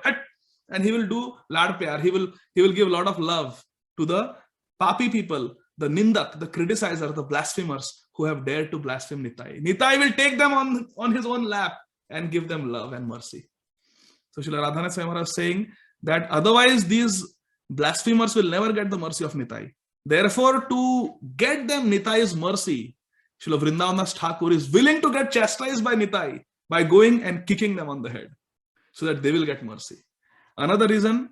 And he will do lad pyar. He will give a lot of love to the papi people, the nindak, the criticizer, the blasphemers who have dared to blaspheme Nitai. Nitai will take them on his own lap and give them love and mercy. So Srila Radhanath Swami Maharaj is saying that otherwise these blasphemers will never get the mercy of Nitai. Therefore, to get them Nitai's mercy, Srila Vrindavan Das Thakur is willing to get chastised by Nitai by going and kicking them on the head so that they will get mercy. Another reason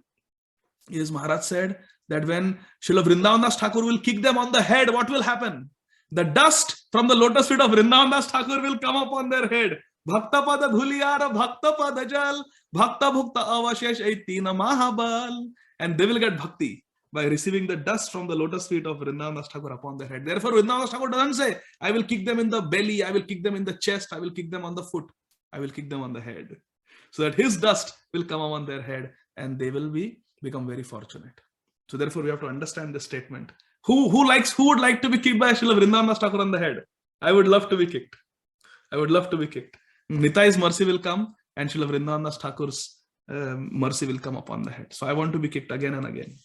is Maharaj said that when Srila Vrindavan Das Thakur will kick them on the head, what will happen? The dust from the lotus feet of Vrindavan Das Thakur will come upon their head. Bhakta pada dhuliyara, bhakta pada jal, bhakta bhukta avashesh aitina mahabal. And they will get bhakti by receiving the dust from the lotus feet of Vrindavan Das Thakur upon their head. Therefore, Vrindavan Das Thakur doesn't say, "I will kick them in the belly, I will kick them in the chest, I will kick them on the foot, I will kick them on the head." So that his dust will come upon their head and they will become very fortunate. So therefore, we have to understand this statement. Who would like to be kicked by Srila Vrindavan Das Thakur on the head? I would love to be kicked. I would love to be kicked. Nitai's mercy will come and Srila Vrindavan Das Thakur's mercy will come upon the head. So I want to be kicked again and again.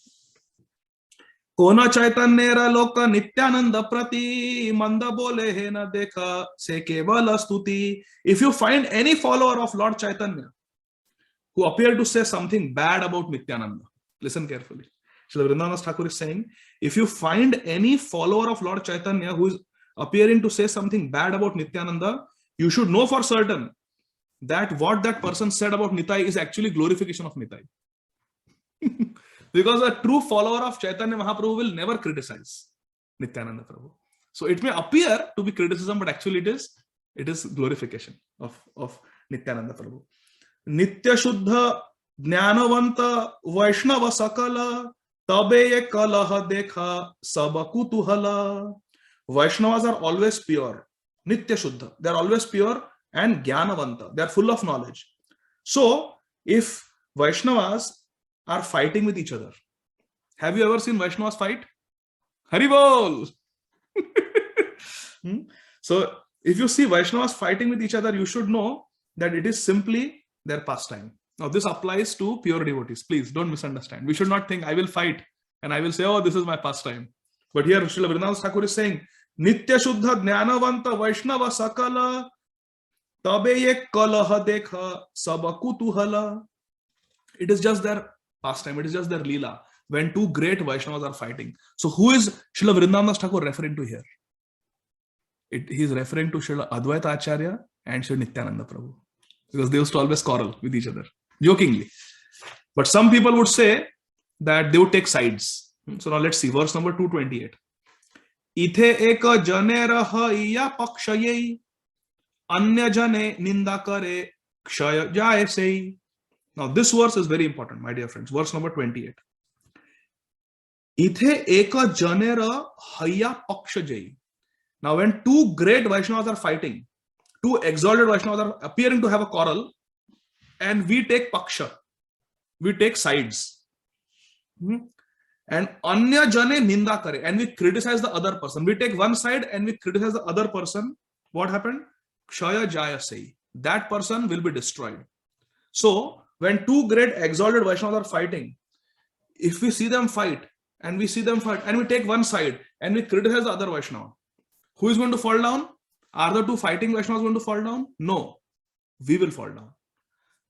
Kona Chaitanyera Loka Nityananda Prati Manda Bole He Na Dekha Se Kevala Stuti. If you find any follower of Lord Chaitanya who appear to say something bad about Nityananda, listen carefully. Srila Vrindavan Thakur is saying, if you find any follower of Lord Chaitanya who is appearing to say something bad about Nityananda, you should know for certain that what that person said about Nitai is actually glorification of Nitai. Because a true follower of Chaitanya Mahaprabhu will never criticize Nityananda Prabhu. So it may appear to be criticism, but actually it is glorification of Nityananda Prabhu. Nitya Shuddha Jnanavanta Vaishnava Sakala Tabe ye Kalaha Dekha Saba Kutuhala. Vaishnavas are always pure. Nitya Shuddha. They are always pure and Jnanavanta. They are full of knowledge. So if Vaishnavas are fighting with each other, have you ever seen Vaishnavas fight? Haribol! So if you see Vaishnavas fighting with each other, you should know that it is simply their pastime. Now this applies to pure devotees. Please don't misunderstand. We should not think I will fight and I will say, oh, this is my pastime. But here Srila Vrindavan Thakur is saying, Nitya Shuddha Jnanavanta Vaishnava Sakala Tabe ye Kalaha Dekha Saba Kutuhala. It is just their pastime. It is just their leela when two great Vaishnavas are fighting. So who is Srila Vrindavan Thakur referring to here? He is referring to Srila Advaita Acharya and Srila Nityananda Prabhu, because they used to always quarrel with each other, jokingly. But some people would say that they would take sides. So now let's see, verse number 228. Ithe eka jane rahaiya pakshaye anya jane ninda kare kshaya jaye sei. Now this verse is very important, my dear friends. Verse number 28. Ithe eka jane rahaiya pakshaye. Now when two great Vaishnavas are fighting, two exalted Vaishnavas are appearing to have a quarrel, and we take paksha, we take sides. And anya jane ninda kare, and we criticize the other person. We take one side and we criticize the other person. What happened? Kshaya jaya sei. That person will be destroyed. So when two great exalted Vaishnavas are fighting, if we see them fight and we take one side and we criticize the other Vaishnava, who is going to fall down? Are the two fighting Vaishnavas going to fall down? No, we will fall down.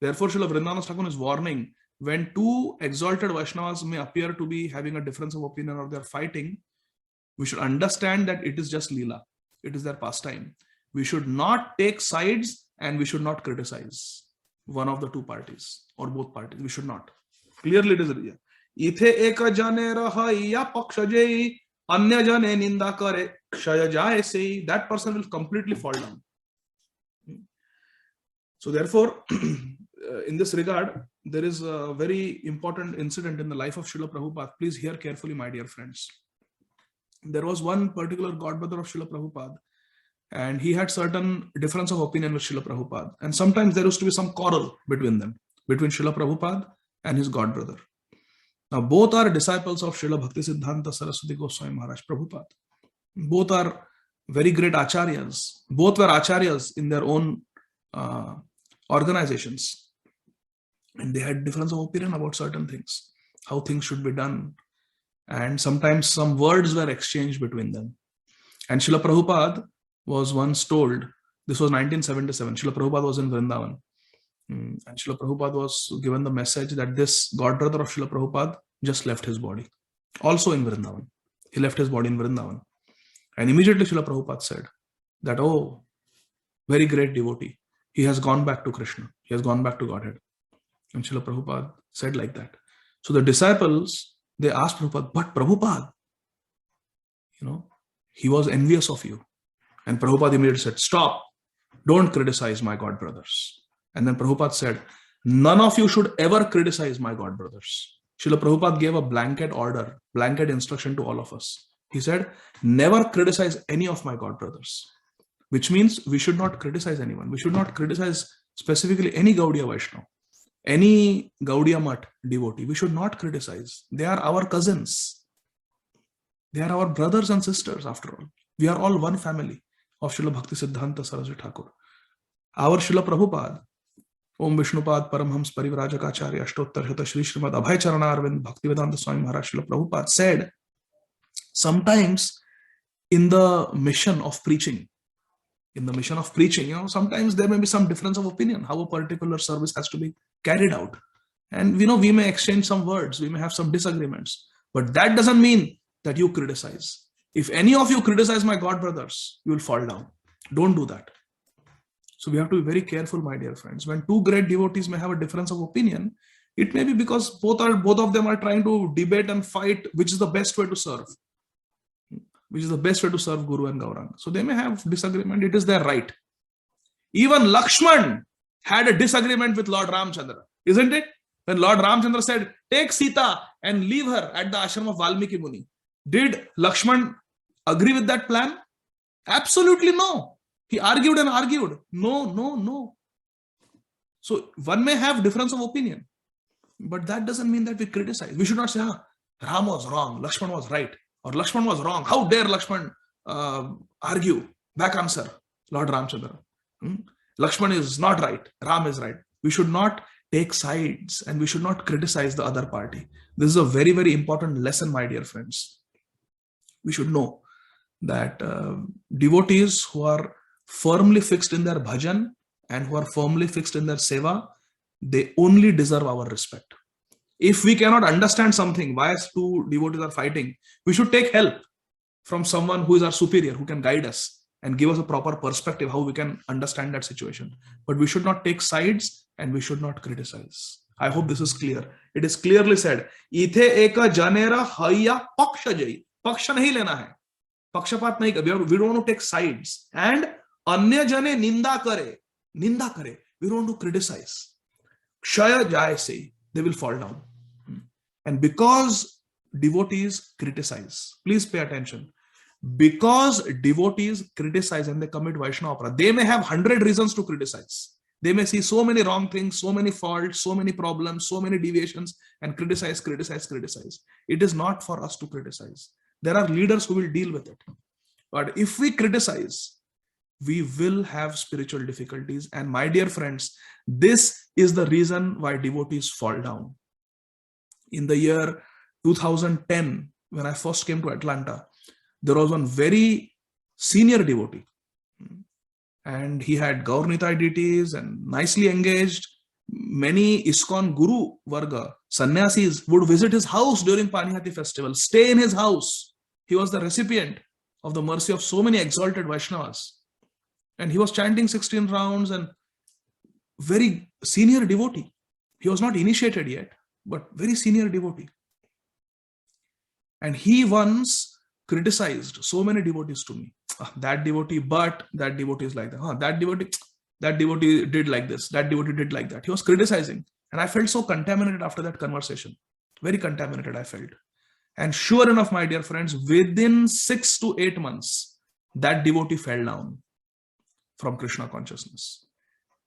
Therefore, Srila Vrindavan Thakur is warning, when two exalted Vaishnavas may appear to be having a difference of opinion or they are fighting, we should understand that it is just leela. It is their pastime. We should not take sides and we should not criticize one of the two parties or both parties. We should not. Clearly it is here. Ithe eka jane rahaiya pakshaje anya jane ninda kare kshaya jaye sei. That person will completely fall down. So therefore, in this regard, there is a very important incident in the life of Srila Prabhupada. Please hear carefully, my dear friends. There was one particular godbrother of Srila Prabhupada, and he had certain difference of opinion with Srila Prabhupada. And sometimes there used to be some quarrel between them, between Srila Prabhupada and his godbrother. Now, both are disciples of Srila Bhaktisiddhanta Saraswati Goswami Maharaj Prabhupada. Both are very great acharyas. Both were acharyas in their own organizations. And they had difference of opinion about certain things, how things should be done. And sometimes some words were exchanged between them. And Srila Prabhupada was once told, this was 1977, Srila Prabhupada was in Vrindavan. And Srila Prabhupada was given the message that this godbrother of Srila Prabhupada just left his body. Also in Vrindavan. He left his body in Vrindavan. And immediately Srila Prabhupada said that, oh, very great devotee. He has gone back to Krishna. He has gone back to Godhead. And Srila Prabhupada said like that. So the disciples, they asked Prabhupada, but Prabhupada, he was envious of you. And Prabhupada immediately said, stop, don't criticize my God brothers. And then Prabhupada said, none of you should ever criticize my God brothers. Srila Prabhupada gave a blanket order, blanket instruction to all of us. He said, never criticize any of my God brothers. Which means we should not criticize anyone. We should not criticize specifically any Gaudiya Vaishnava, any Gaudiya Math devotee. We should not criticize. They are our cousins. They are our brothers and sisters after all. We are all one family of Srila Bhaktisiddhanta Saraswati Thakur. Our Srila Prabhupada, Om Vishnupad Paramhams Parivrajaka Ashtottar Shata Shri Srimad Abhay Charana Arvind Bhaktivedanta Swami Maharaj Srila Prabhupada said, sometimes in the mission of preaching, sometimes there may be some difference of opinion how a particular service has to be carried out. And we may exchange some words, we may have some disagreements. But that doesn't mean that you criticize. If any of you criticize my God brothers, you will fall down. Don't do that. So we have to be very careful, my dear friends. When two great devotees may have a difference of opinion, it may be because both of them are trying to debate and fight which is the best way to serve, which is the best way to serve Guru and Gauranga. So they may have disagreement. It is their right. Even Lakshman had a disagreement with Lord Ramchandra, isn't it? When Lord Ramchandra said, take Sita and leave her at the ashram of Valmiki Muni, did Lakshman agree with that plan? Absolutely no. He argued and argued. No. So one may have difference of opinion, but that doesn't mean that we criticize. We should not say, Ram was wrong, Lakshman was right, or Lakshman was wrong. How dare Lakshman argue? Back answer, Lord Ramchandra. Lakshman is not right, Ram is right. We should not take sides and we should not criticize the other party. This is a very, very important lesson, my dear friends. We should know that devotees who are firmly fixed in their bhajan and who are firmly fixed in their seva, they only deserve our respect. If we cannot understand something, why two devotees are fighting, we should take help from someone who is our superior, who can guide us and give us a proper perspective how we can understand that situation. But we should not take sides and we should not criticize. I hope this is clear. It is clearly said, Ithe eka janera haya paksha jai. Paksha nahi lena hai. Pakshapat nahi kare. We don't want to take sides. And anya jane ninda kare. Ninda kare. We don't want to criticize. Kshaya jai se. They will fall down. And because devotees criticize, please pay attention. Because devotees criticize and they commit Vaishnava aparadha, they may have 100 reasons to criticize. They may see so many wrong things, so many faults, so many problems, so many deviations, and criticize. It is not for us to criticize. There are leaders who will deal with it. But if we criticize, we will have spiritual difficulties. And my dear friends, this is the reason why devotees fall down. In the year 2010, when I first came to Atlanta, there was one very senior devotee, and he had Gaurnitai deities and nicely engaged. Many ISKCON Guru Varga, sannyasis, would visit his house during Panihati festival, stay in his house. He was the recipient of the mercy of so many exalted Vaishnavas. And he was chanting 16 rounds and very senior devotee. He was not initiated yet, but very senior devotee. And he once criticized so many devotees to me. That devotee, but that devotee is like that. That devotee did like this. That devotee did like that. He was criticizing. And I felt so contaminated after that conversation. Very contaminated, I felt. And sure enough, my dear friends, within 6 to 8 months, that devotee fell down from Krishna consciousness.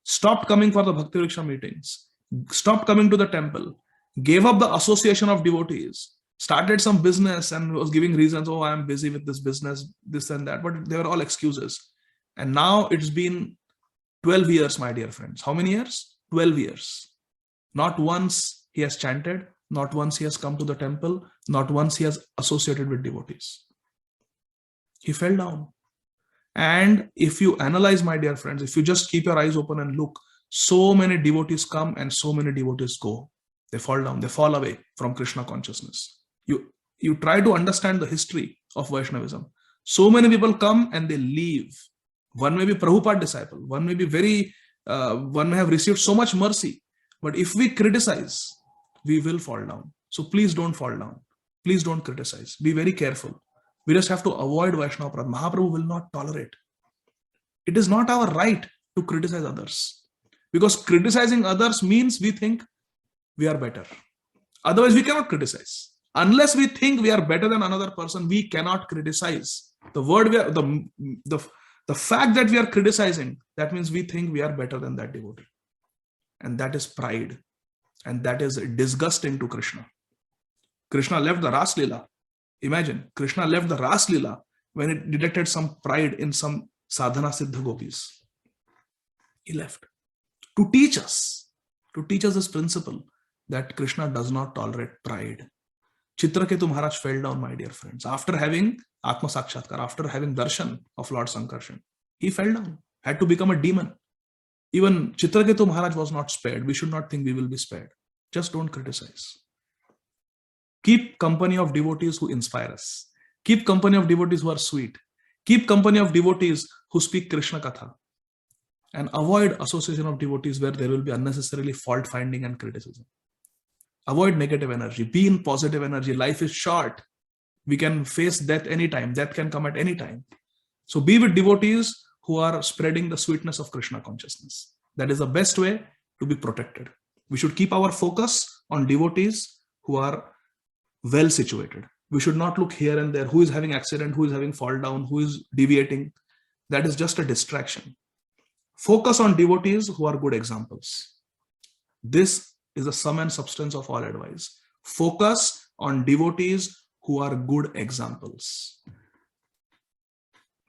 Stopped coming for the Bhakti Vriksha meetings. Stopped coming to the temple. Gave up the association of devotees. Started some business and was giving reasons, oh, I'm busy with this business, this and that, but they were all excuses. And now it's been 12 years, my dear friends. How many years? 12 years. Not once he has chanted, not once he has come to the temple, not once he has associated with devotees. He fell down. And if you analyze, my dear friends, if you just keep your eyes open and look, so many devotees come and so many devotees go. They fall down, they fall away from Krishna consciousness. You try to understand the history of Vaishnavism. So many people come and they leave. One may be Prabhupada disciple. One may be one may have received so much mercy. But if we criticize, we will fall down. So please don't fall down. Please don't criticize. Be very careful. We just have to avoid Vaishnava aparadha. Mahaprabhu will not tolerate. It is not our right to criticize others. Because criticizing others means we think we are better. Otherwise, we cannot criticize. Unless we think we are better than another person, we cannot criticize. The fact that we are criticizing, that means we think we are better than that devotee. And that is pride. And that is disgusting to Krishna. Krishna left the Ras Leela. Imagine, Krishna left the Ras Leela when it detected some pride in some sadhana siddha gopis. He left to teach us this principle that Krishna does not tolerate pride. Chitraketu Maharaj fell down, my dear friends, after having Atma Sakshatkar, after having darshan of Lord Sankarshan. He fell down, had to become a demon. Even Chitraketu Maharaj was not spared. We should not think we will be spared. Just don't criticize. Keep company of devotees who inspire us. Keep company of devotees who are sweet. Keep company of devotees who speak Krishna Katha. And avoid association of devotees where there will be unnecessarily fault finding and criticism. Avoid negative energy. Be in positive energy. Life is short. We can face death anytime. Death can come at any time. So be with devotees who are spreading the sweetness of Krishna consciousness. That is the best way to be protected. We should keep our focus on devotees who are well situated. We should not look here and there. Who is having accident? Who is having fall down? Who is deviating? That is just a distraction. Focus on devotees who are good examples. This is the sum and substance of all advice. Focus on devotees who are good examples.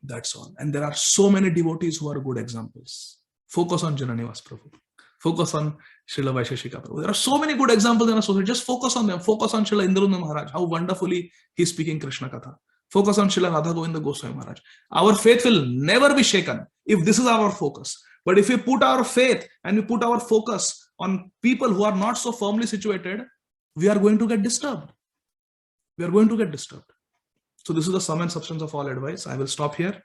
That's all. And there are so many devotees who are good examples. Focus on Jananivas Prabhu. Focus on Srila Vaisheshika Prabhu. There are so many good examples in our society. Just focus on them. Focus on Srila Indralunda Maharaj, how wonderfully he is speaking Krishna Katha. Focus on Srila Radha Govinda Goswami Maharaj. Our faith will never be shaken if this is our focus. But if we put our faith and we put our focus on people who are not so firmly situated, we are going to get disturbed. We are going to get disturbed. So this is the sum and substance of all advice. I will stop here.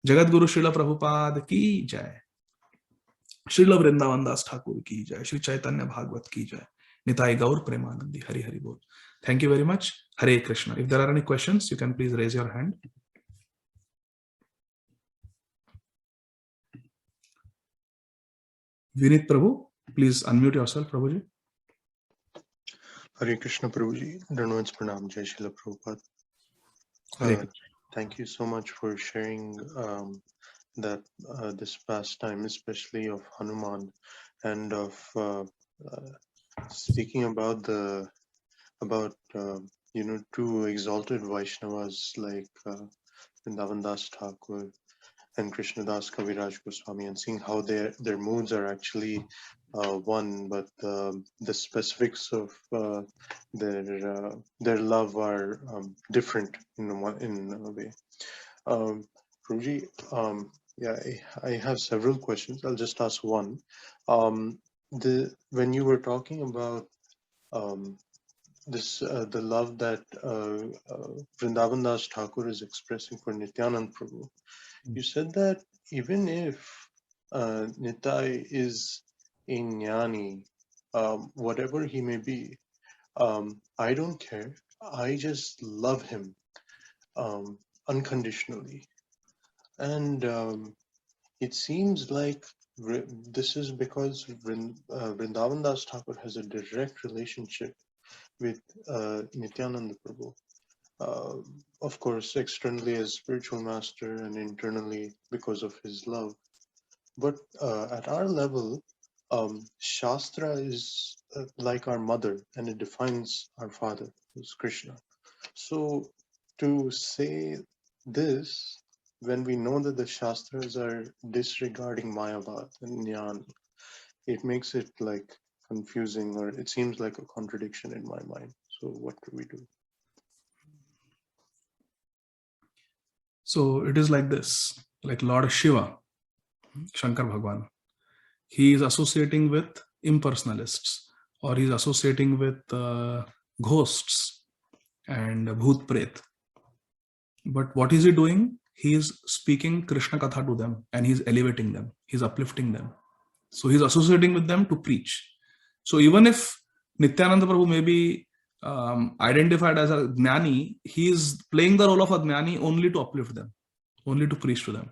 Jagat Guru Srila Prabhupada ki jai. Srila Vrindavan Das Thakur ki jai. Shri Chaitanya Bhagavat ki jai. Nitai Gaur Premanandi. Hari Hari Bol. Thank you very much. Hare Krishna. If there are any questions, you can please raise your hand. Vinit Prabhu, please unmute yourself, Prabhuji. Hare Krishna Prabhuji. Dhanwats Pranam Jai Srila Prabhupada. Thank you so much for sharing that this pastime, especially of Hanuman, and of speaking about two exalted Vaishnavas like Vrindavan Das Thakur and Krishnadas Kaviraj Goswami, and seeing how their moods are actually one, but the specifics of their love are different in a way. Prabhuji, I have several questions. I'll just ask one. When you were talking about the love that Vrindavan Das Thakur is expressing for Nityanand Prabhu, you said that even if Nitai is a jnani, whatever he may be, I don't care. I just love him unconditionally. And it seems like this is because Vrindavan Das Thakur has a direct relationship with Nityananda Prabhu. Of course, externally as spiritual master and internally because of his love. But at our level, Shastra is like our mother, and it defines our father, who's Krishna. So to say this, when we know that the Shastras are disregarding Mayavad and Jnana, it makes it like confusing, or it seems like a contradiction in my mind. So what do we do? So it is like this, like Lord Shiva, Shankar Bhagwan, he is associating with impersonalists, or he is associating with ghosts and Bhoot Pret. But what is he doing? He is speaking Krishna Katha to them, and he is elevating them, he is uplifting them. So he is associating with them to preach. So even if Nityananda Prabhu may be identified as a Jnani, he is playing the role of a Jnani only to uplift them, only to preach to them.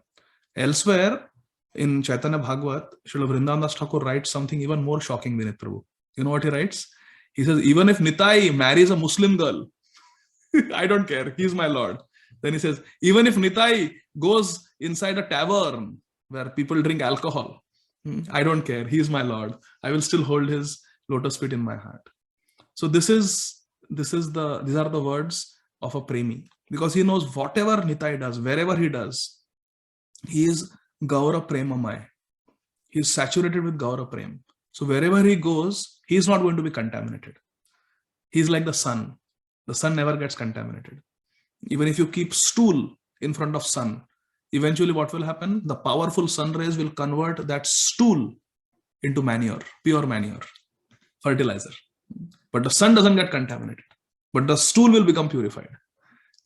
Elsewhere, in Chaitanya Bhagavat, Srila Vrindavan Das Thakur writes something even more shocking, Vinit Prabhu. You know what he writes? He says, even if Nitai marries a Muslim girl, I don't care, he is my Lord. Then he says, even if Nitai goes inside a tavern where people drink alcohol, I don't care, he is my Lord. I will still hold his lotus feet in my heart. So these are the words of a premi, because he knows whatever Nitai does, wherever he does, he is Gaura Premamai. He is saturated with Gaura Prem. So wherever he goes, he is not going to be contaminated. He is like the sun. The sun never gets contaminated. Even if you keep stool in front of sun, eventually what will happen? The powerful sun rays will convert that stool into manure, pure manure, fertilizer. But the sun doesn't get contaminated. but the stool will become purified.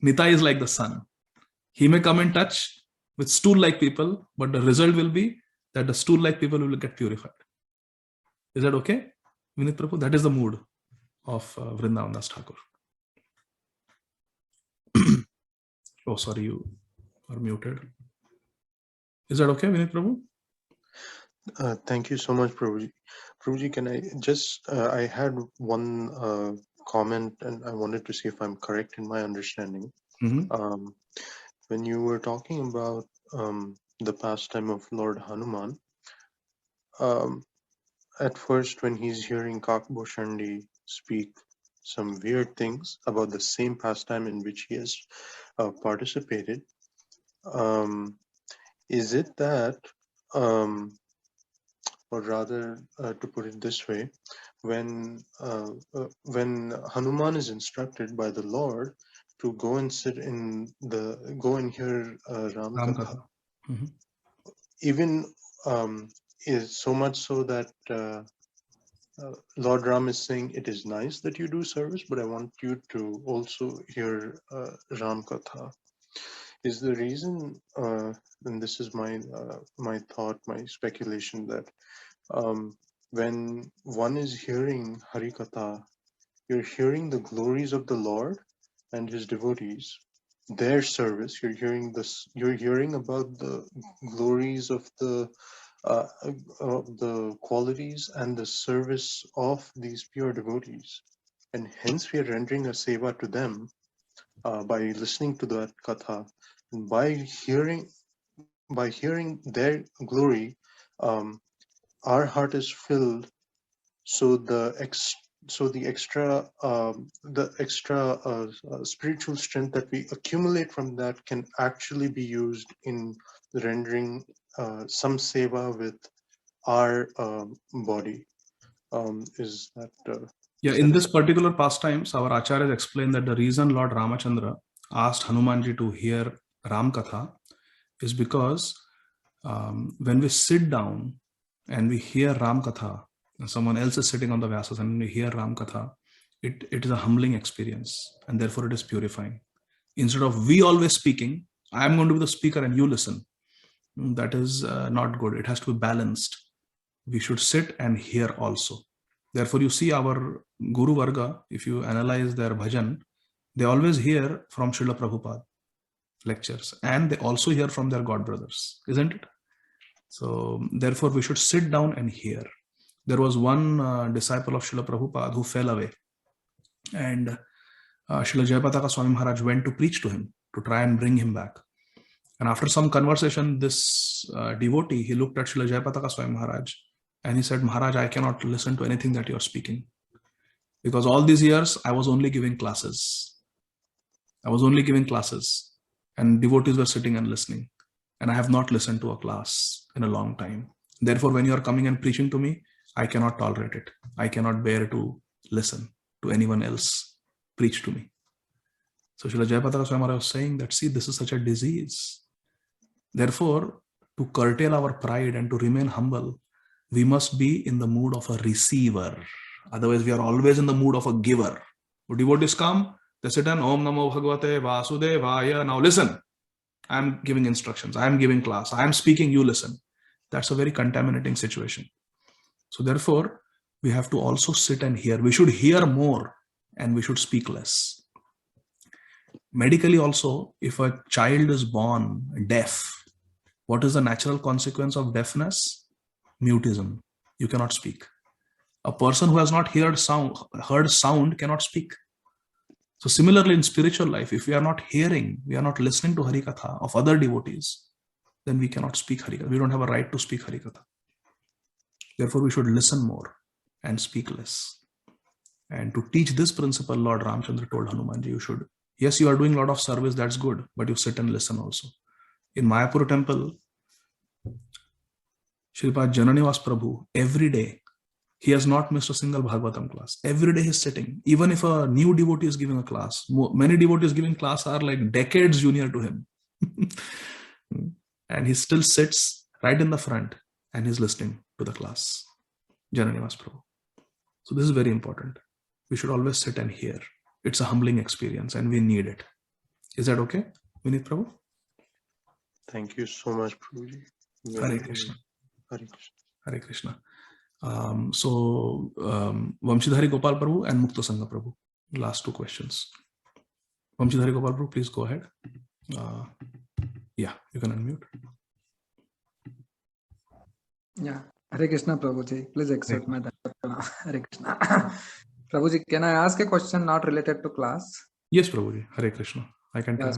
Nitai is like the sun. He may come in touch with stool-like people, but the result will be that the stool-like people will get purified. Is that okay, Vinit Prabhu? That is the mood of Vrindavan Das Thakur. Oh, sorry, you are muted. Is that okay, Vinit Prabhu? Thank you so much, Prabhuji. Prabhuji, can I just, I had one comment and I wanted to see if I'm correct in my understanding. Um, when you were talking about the pastime of Lord Hanuman, um, at first when he's hearing Kakboshandi speak some weird things about the same pastime in which he has participated, is it that, or rather, to put it this way, when Hanuman is instructed by the Lord to go and go and hear Ram Ram Katha, Katha. Mm-hmm. even is so much so that Lord Ram is saying, it is nice that you do service, but I want you to also hear Ram Katha. Is the reason, and this is my thought, my speculation, that when one is hearing Harikatha, you're hearing the glories of the Lord and his devotees, their service. You're hearing about the glories of the qualities and the service of these pure devotees, and hence we are rendering a seva to them by listening to that katha, and by hearing their glory. Um, our heart is filled, so the extra spiritual strength that we accumulate from that can actually be used in rendering some seva with our body. Is that Yeah, in this particular pastimes, our acharyas explain that the reason Lord Ramachandra asked Hanumanji to hear Ram Katha is because when we sit down and we hear Ram Katha, and someone else is sitting on the Vyasas and we hear Ram Katha, it is a humbling experience, and therefore it is purifying. Instead of we always speaking, I am going to be the speaker and you listen. That is not good. It has to be balanced. We should sit and hear also. Therefore, you see our Guru Varga, if you analyze their bhajan, they always hear from Srila Prabhupada lectures, and they also hear from their god brothers, isn't it? So, therefore, we should sit down and hear. There was one disciple of Srila Prabhupada who fell away, and Srila Jayapataka Swami Maharaj went to preach to him to try and bring him back. And after some conversation, this devotee, he looked at Srila Jayapataka Swami Maharaj and he said, Maharaj, I cannot listen to anything that you are speaking. Because all these years, I was only giving classes. And devotees were sitting and listening. And I have not listened to a class in a long time. Therefore, when you are coming and preaching to me, I cannot tolerate it. I cannot bear to listen to anyone else preach to me. So Srila Jayapataka Swami Maharaj was saying that, see, this is such a disease. Therefore, to curtail our pride and to remain humble, we must be in the mood of a receiver. Otherwise, we are always in the mood of a giver. When devotees come, they sit and Om Namo Bhagavate Vasudevaya. Now listen, I am giving instructions, I am giving class, I am speaking, you listen. That's a very contaminating situation. So therefore, we have to also sit and hear. We should hear more and we should speak less. Medically also, if a child is born deaf, what is the natural consequence of deafness? Mutism. You cannot speak. A person who has not heard sound cannot speak. So similarly in spiritual life, if we are not hearing, we are not listening to Harikatha of other devotees, then we cannot speak Harikatha. We don't have a right to speak Harikatha. Therefore, we should listen more and speak less. And to teach this principle, Lord Ramchandra told Hanumanji, you should, yes, you are doing a lot of service, that's good, but you sit and listen also. In Mayapur temple, Shripad Jananivas Prabhu, every day, he has not missed a single Bhagavatam class. Every day he's sitting. Even if a new devotee is giving a class, many devotees giving class are like decades junior to him. And he still sits right in the front and he's listening to the class. Jananivas Prabhu. So this is very important. We should always sit and hear. It's a humbling experience and we need it. Is that okay, Vinit Prabhu? Thank you so much, Prabhuji. Hare Krishna. Hare Krishna. Hare Krishna. Vamshidhari Gopal Prabhu and Mukta Sangha Prabhu. Last two questions. Vamshidhari Gopal Prabhu, please go ahead. Yeah, you can unmute. Yeah, Hare Krishna, Prabhuji. Please accept my Hare Krishna. Prabhuji, can I ask a question not related to class? Yes, Prabhuji. Hare Krishna. I can try.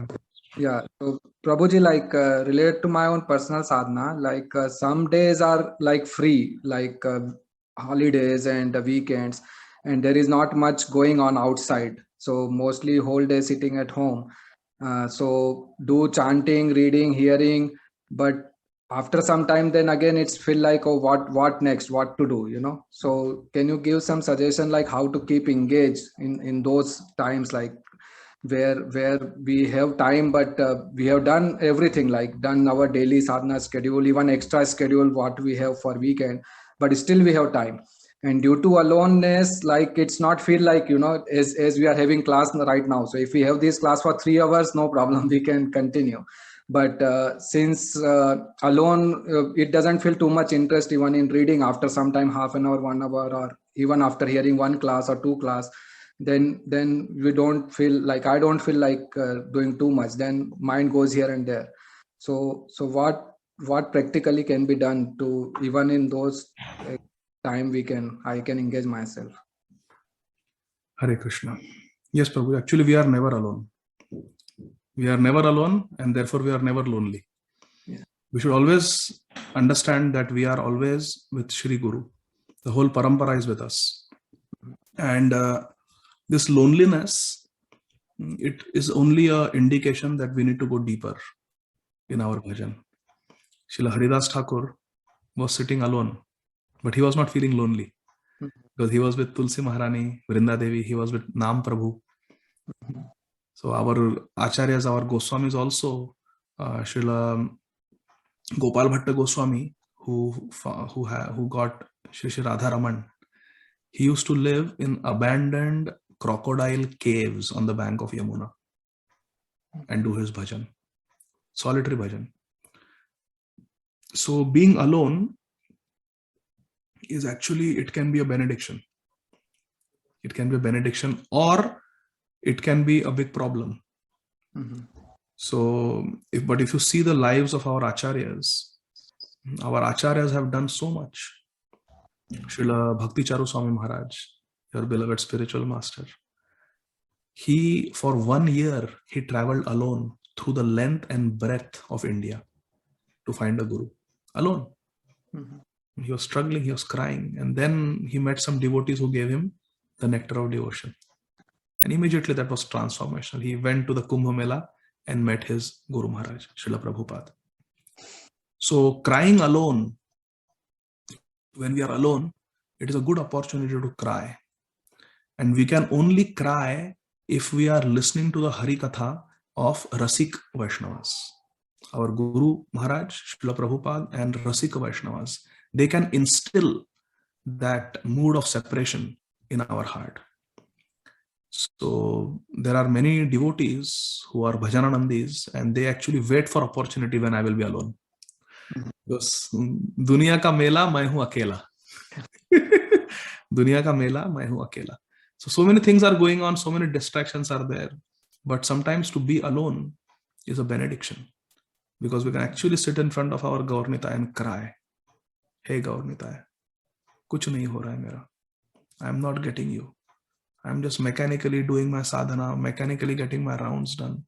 Yeah, so Prabhuji, like related to my own personal sadhana, like some days are like free, like holidays and weekends, and there is not much going on outside. So mostly whole day sitting at home. So do chanting, reading, hearing, but after some time, then again it's feel like, oh, what next, what to do, you know? So can you give some suggestion like how to keep engaged in those times, like where we have time, but we have done everything, like done our daily sadhana schedule, even extra schedule what we have for weekend, but still we have time. And due to aloneness, like it's not feel like, you know, as we are having class right now. So if we have this class for 3 hours, no problem, we can continue. But since alone, it doesn't feel too much interest even in reading after some time, half an hour, 1 hour, or even after hearing one class or two class, then we don't feel like, I don't feel like doing too much, then mind goes here and there. So what practically can be done to even in those time I can engage myself? Hare Krishna. Yes, Prabhu. Actually, we are never alone. We are never alone, and therefore we are never lonely. Yeah. We should always understand that we are always with Shri Guru. The whole parampara is with us. And this loneliness, it is only an indication that we need to go deeper in our bhajan. Srila Haridas Thakur was sitting alone, but he was not feeling lonely because he was with Tulsi Maharani, Vrinda Devi, he was with Nam Prabhu. So our acharyas, our Goswamis also, Srila Gopal Bhatta Goswami, who got Shri Shri Radharaman, he used to live in abandoned crocodile caves on the bank of Yamuna and do his bhajan, solitary bhajan. So being alone is actually, it can be a benediction. It can be a benediction, or it can be a big problem. So, if you see the lives of our acharyas have done so much. Srila Bhakti Charu Swami Maharaj, your beloved spiritual master, he, for 1 year, he traveled alone through the length and breadth of India to find a guru. Alone. He was struggling, he was crying, and then he met some devotees who gave him the nectar of devotion. And immediately that was transformational. He went to the Kumbh Mela and met his Guru Maharaj, Srila Prabhupada. So crying alone, when we are alone, it is a good opportunity to cry. And we can only cry if we are listening to the Hari Katha of Rasik Vaishnavas. Our Guru Maharaj, Srila Prabhupada, and Rasik Vaishnavas, they can instill that mood of separation in our heart. So there are many devotees who are Bhajananandis, and they actually wait for opportunity when I will be alone. Because दुनिया का मेला मैं हूं अकेला. दुनिया का मेला मैं हूं अकेला. So many things are going on, so many distractions are there. But sometimes to be alone is a benediction. Because we can actually sit in front of our Gaurnita and cry. Hey Gaurnita, kuch nahi ho raha hai mera. I am not getting you. I am just mechanically doing my sadhana, mechanically getting my rounds done.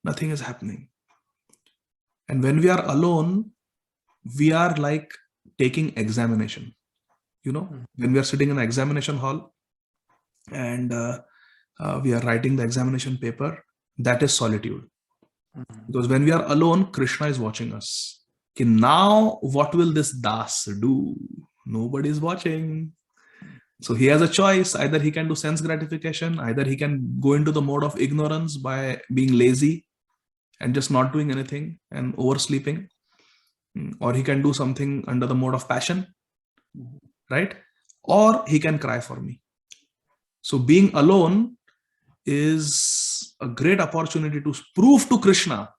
Nothing is happening. And when we are alone, we are like taking examination. You know, when we are sitting in an examination hall and we are writing the examination paper, that is solitude. Because when we are alone, Krishna is watching us. Okay, now what will this Das do? Nobody is watching. So he has a choice. Either he can do sense gratification, either he can go into the mode of ignorance by being lazy and just not doing anything and oversleeping, or he can do something under the mode of passion, right? Or he can cry for me. So being alone is a great opportunity to prove to Krishna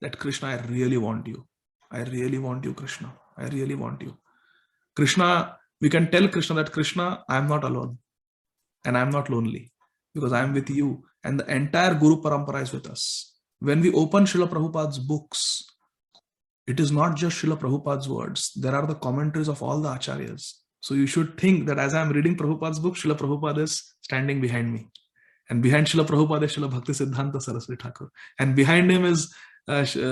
that Krishna, I really want you. I really want you, Krishna. I really want you. Krishna, we can tell Krishna that Krishna, I am not alone and I am not lonely because I am with you, and the entire Guru Parampara is with us. When we open Srila Prabhupada's books, it is not just Srila Prabhupada's words. There are the commentaries of all the acharyas. So you should think that as I am reading Prabhupada's book, Srila Prabhupada is standing behind me. And behind Srila Prabhupada is Srila Bhakti Siddhanta Saraswati Thakur. And behind him is Virakta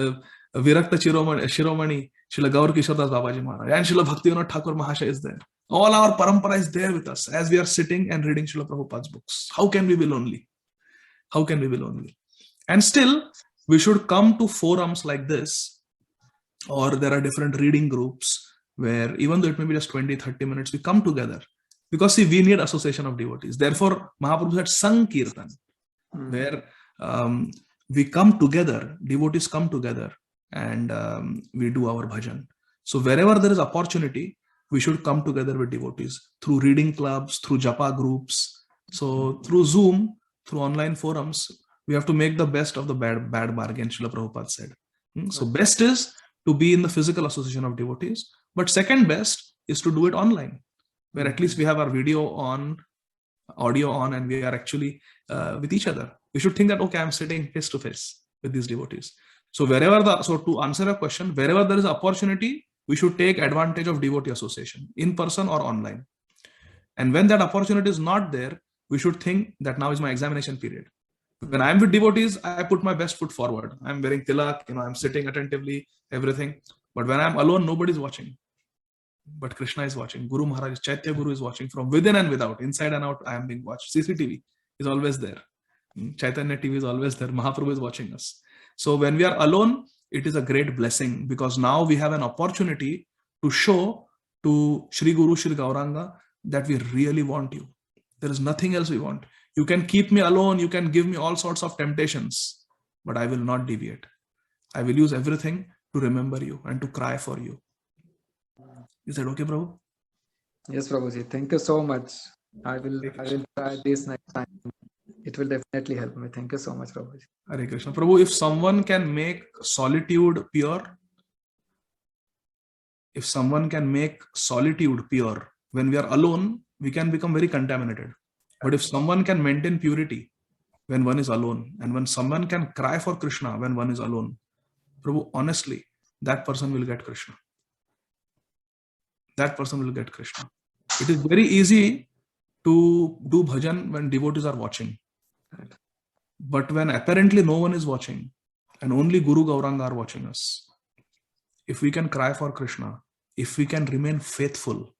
Shiromani, Srila Gaur Kishodas Babaji Maharaj. And Srila Bhakti Vinod Thakur Mahasaya is there. All our parampara is there with us as we are sitting and reading Srila Prabhupada's books. How can we be lonely? How can we be lonely? And still, we should come to forums like this, or there are different reading groups where even though it may be just 20-30 minutes, we come together. Because see, we need association of devotees. Therefore, Mahaprabhu said Sankirtan, where we come together, devotees come together, and we do our bhajan. So wherever there is opportunity, we should come together with devotees through reading clubs, through japa groups. So through Zoom, through online forums, we have to make the best of the bad bargain, Srila Prabhupada said. So best is to be in the physical association of devotees, but second best is to do it online, where at least we have our video on, audio on, and we are actually with each other. We should think that, okay, I'm sitting face to face with these devotees. So so to answer a question, wherever there is opportunity, we should take advantage of devotee association, in person or online. And when that opportunity is not there, we should think that now is my examination period. When I'm with devotees, I put my best foot forward. I'm wearing tilak, I'm sitting attentively, everything. But when I'm alone, nobody's watching. But Krishna is watching. Guru Maharaj, Chaitya Guru is watching from within and without, inside and out. I am being watched. CCTV is always there. Chaitanya TV is always there. Mahaprabhu is watching us. So when we are alone, it is a great blessing, because now we have an opportunity to show to Shri Guru, Shri Gauranga, that we really want you. There is nothing else we want. You can keep me alone. You can give me all sorts of temptations, but I will not deviate. I will use everything to remember you and to cry for you. Is that okay, Prabhu? Yes, Prabhuji. Thank you so much. I will try this next time. It will definitely help me. Thank you so much, Prabhuji. Hare Krishna. Prabhu, if someone can make solitude pure, when we are alone, we can become very contaminated. But if someone can maintain purity when one is alone, and when someone can cry for Krishna when one is alone, Prabhu, honestly, that person will get Krishna. That person will get Krishna. It is very easy to do bhajan when devotees are watching. But when apparently no one is watching and only Guru Gauranga are watching us, if we can cry for Krishna, if we can remain faithful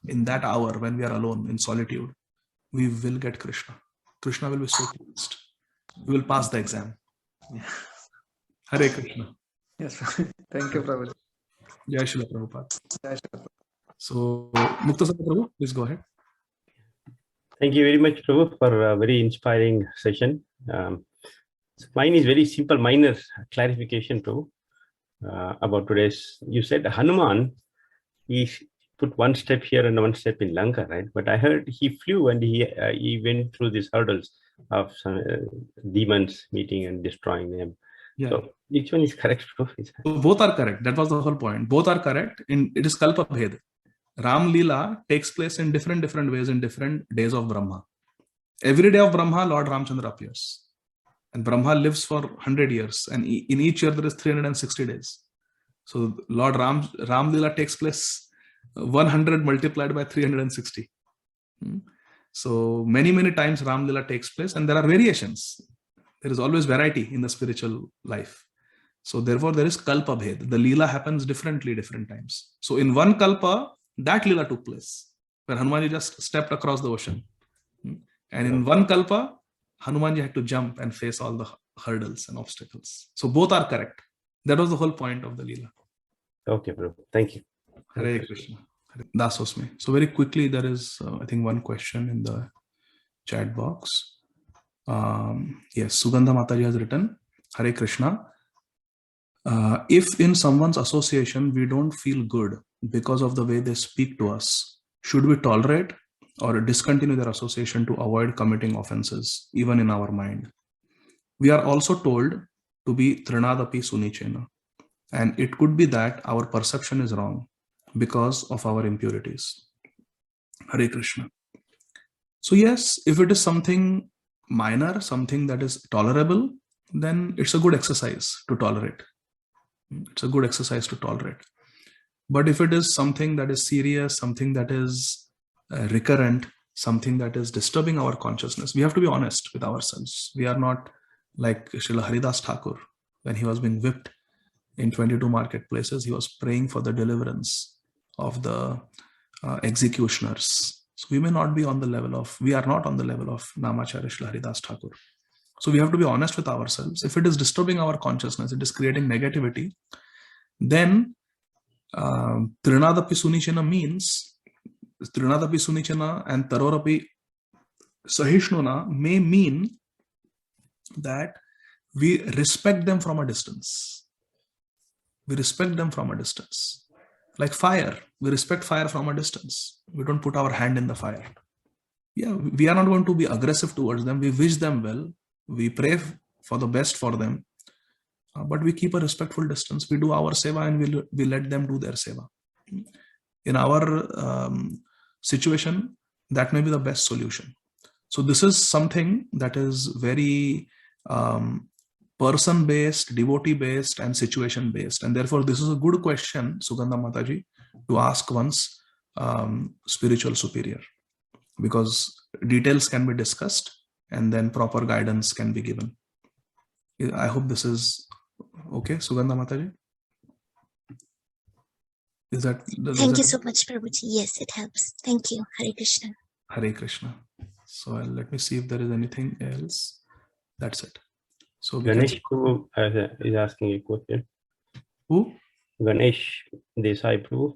in that hour when we are alone in solitude, we will get Krishna. Krishna will be so pleased. We will pass the exam. Hare Krishna. Yes, thank you, Prabhuji. Jai Srila Prabhupada. Jai Shri Prabhupada. So, Muktasar Prabhu, please go ahead. Thank you very much, Prabhu, for a very inspiring session. Mine is very simple, minor clarification, Prabhu, about today's. You said Hanuman, he put one step here and one step in Lanka, right? But I heard he flew and he went through these hurdles of some demons meeting and destroying them. Yeah. So which one is correct, Prabhu? So both are correct. That was the whole point. Both are correct. It is Kalpa Bhed. Ram Leela takes place in different ways in different days of Brahma. Every day of Brahma, Lord Ramchandra appears. And Brahma lives for 100 years. And in each year, there is 360 days. So Lord Ram Leela takes place 100 multiplied by 360. So many times Ram Leela takes place, and there are variations. There is always variety in the spiritual life. So therefore, there is Kalpa Bhed. The Leela happens differently different times. So in one Kalpa, that Leela took place, where Hanumanji just stepped across the ocean. And in one Kalpa, Hanumanji had to jump and face all the hurdles and obstacles. So both are correct. That was the whole point of the Leela. Okay, Prabhu. Thank you. Hare Krishna. Dasosme. So very quickly, there is, I think, one question in the chat box. Yes, Sugandha Mataji has written, Hare Krishna. If in someone's association we don't feel good because of the way they speak to us, should we tolerate or discontinue their association to avoid committing offenses, even in our mind. We are also told to be Trinadapi Sunichena. And it could be that our perception is wrong because of our impurities. Hare Krishna. So yes, if it is something minor, something that is tolerable, then it's a good exercise to tolerate. It's a good exercise to tolerate. But if it is something that is serious, something that is recurrent, something that is disturbing our consciousness, we have to be honest with ourselves. We are not like Srila Haridas Thakur. When he was being whipped in 22 marketplaces, he was praying for the deliverance of the executioners. So we may not be on the level of, we are not on the level of Namacharya Srila Haridas Thakur. So we have to be honest with ourselves. If it is disturbing our consciousness, it is creating negativity, then Trinadapi Sunichana means, Trinadapi Sunichana and Tarorapi Sahishnuna may mean that we respect them from a distance. We respect them from a distance. Like fire, we respect fire from a distance. We don't put our hand in the fire. Yeah, we are not going to be aggressive towards them. We wish them well. We pray for the best for them. But we keep a respectful distance. We do our seva and we let them do their seva. In our situation, that may be the best solution. So this is something that is very person-based, devotee-based, and situation-based. And therefore, this is a good question, Sugandha Mataji, to ask one's spiritual superior, because details can be discussed and then proper guidance can be given. I hope this is okay, Sugandha Mataji. Is that? Thank you so much, Prabhuji. Yes, it helps. Thank you. Hare Krishna. Hare Krishna. So let me see if there is anything else. That's it. So Ganesh Prabhu is asking a question. Who? Ganesh Desai Prabhu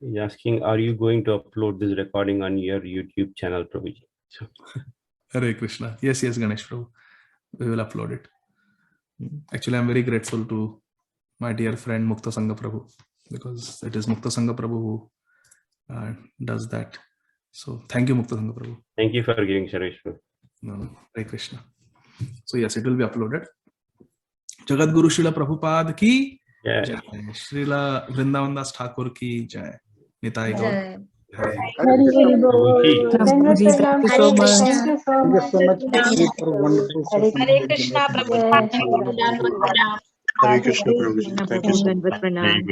is asking, are you going to upload this recording on your YouTube channel, Prabhuji? So. Hare Krishna. Yes, Ganesh Prabhu. We will upload it. Actually, I'm very grateful to my dear friend Mukta Sangha Prabhu, because it is Mukta Sangha Prabhu who does that. So thank you, Mukta Sangha Prabhu. Thank you for giving service. No, Hare Krishna. So yes, it will be uploaded. Jagat Guru Srila Prabhupada ki Jai. Jai. Srila Vrindavan Das Thakur ki Jai. Nitai Gaur. Jai. Hare. Hare Prabhuji, thank you so much. Thank you so much. Hare for wonderful Hare session. Krishna, Prabhuji. Hare Krishna Prabhuji. Thank you so much. Pranam.